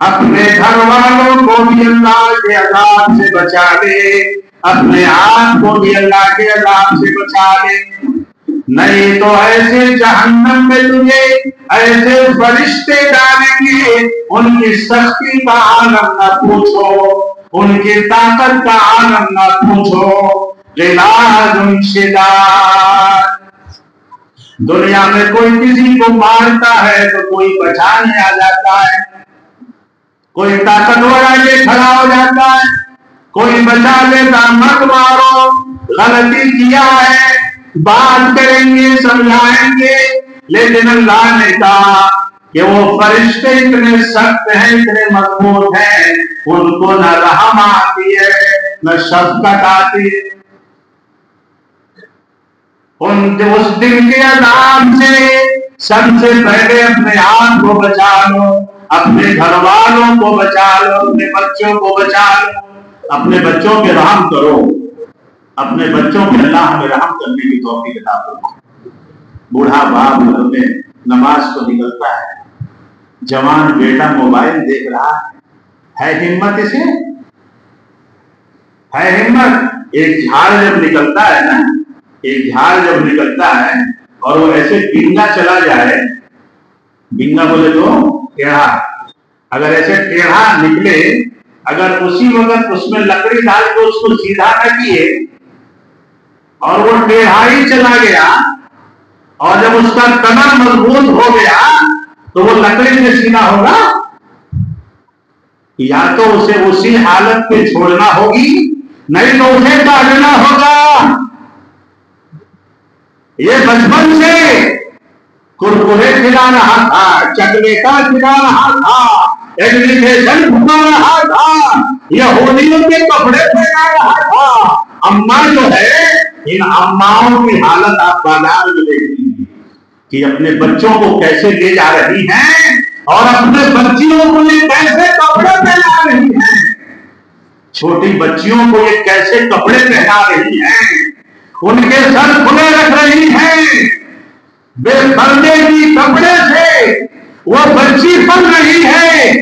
اپنے گھر والوں کو بھی اللہ کے عذاب سے بچا لے، اپنے آپ کو بھی اللہ کے عذاب سے بچا لے، نہیں تو ایسے جہنم میں تجھے ایسے فرشتے ڈالیں گے، ان کی سختی کا عالم نہ پوچھو، ان کی طاقت کا عالم نہ پوچھو، غلاظ شداد۔ دنیا میں کوئی کسی کو مارتا ہے تو کوئی بچانے آ جاتا ہے، کوئی طاقتور آگے کھڑا ہو جاتا ہے، کوئی بچا لیتا، مت مارو، غلطی کیا ہے، بات کریں گے، سمجھائیں گے، لیکن اللہ نے کہا کہ وہ فرشتے اتنے سخت ہیں، اتنے مضبوط ہیں، ان کو نہ رحم آتی ہے نہ شفقت آتی ہے۔ اس دن کے عذاب سے سب سے پہلے اپنے آپ کو بچا لو، اپنے گھر والوں کو بچا لو، اپنے بچوں کو بچا لو، اپنے بچوں پہ رحم کرو، اپنے بچوں پہ اللہ ہمیں رحم کرنے کی توفیق عطا فرمائے۔ بوڑھا باپ گھر میں نماز کو نکلتا ہے، جوان بیٹا موبائل دیکھ رہا ہے ہمت اسے؟ ہے ہمت؟ ایک جھاڑ جب نکلتا ہے نا، ایک جھاڑ جب نکلتا ہے اور وہ ایسے بنگا چلا جائے، بنگا بولے تو ٹیڑھا، اگر ایسے ٹیڑھا نکلے، اگر اسی وقت اس میں لکڑی ڈال کے اس کو سیدھا نہ کیے اور وہ ٹیڑھا ہی چلا گیا، اور جب اس کا تنا مضبوط ہو گیا تو وہ لکڑی سے سیدھا ہوگا؟ یا تو اسے اسی حالت پہ چھوڑنا ہوگی، نہیں تو اسے کاٹنا ہوگا۔ یہ بچپن سے کرکرے کھلا رہا تھا، چکلیٹا کھلا رہا تھا، ایجوکیشن گھما رہا تھا، یہودیوں کے کپڑے پہنا رہا تھا۔ اماں جو ہے، ان اماؤں کی حالت آپ بازار میں دیکھیں گے کہ اپنے بچوں کو کیسے لے جا رہی ہیں اور اپنے بچیوں کو یہ کیسے کپڑے پہنا رہی ہیں، چھوٹی بچیوں کو یہ کیسے کپڑے پہنا رہی ہیں، ان کے سر کھلے رکھ رہی ہیں، بے پردے کی کپڑے سے وہ بچی پل رہی ہے،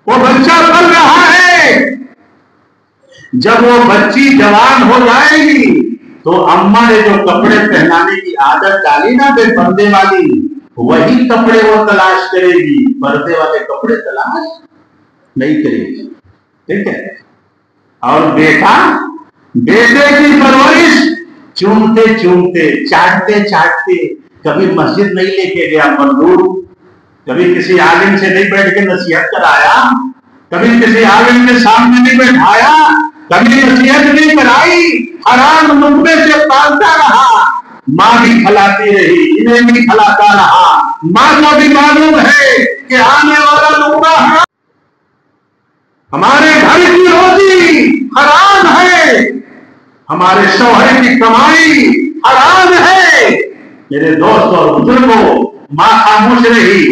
وہ بچہ پل رہا ہے۔ جب وہ بچی جوان ہو جائے گی تو اماں نے جو کپڑے پہنانے کی عادت ڈالی نا بے پردے والی، وہی کپڑے وہ تلاش کرے گی، پردے والے کپڑے تلاش نہیں کرے گی، ٹھیک ہے؟ اور بیٹا، بیٹے کی پرورش چومتے چومتے، چاٹتے چاٹتے، کبھی مسجد نہیں لے کے گیا مندور، کبھی کسی عالم سے نہیں بیٹھ کے نصیحت کرایا، کبھی کسی عالم کے سامنے نہیں بیٹھایا، کبھی نصیحت نہیں کرائی، حرام لقمے سے پالتا رہا، ماں بھی کھلاتی رہی، انہیں بھی کھلاتا رہا، ماں کو بھی معلوم ہے کہ آنے والا لقمہ حرام، ہمارے گھر کی روزی حرام ہے، ہمارے شوہر کی کمائی حرام ہے۔ میرے دوست اور بزرگوں، ماں خاموش رہی،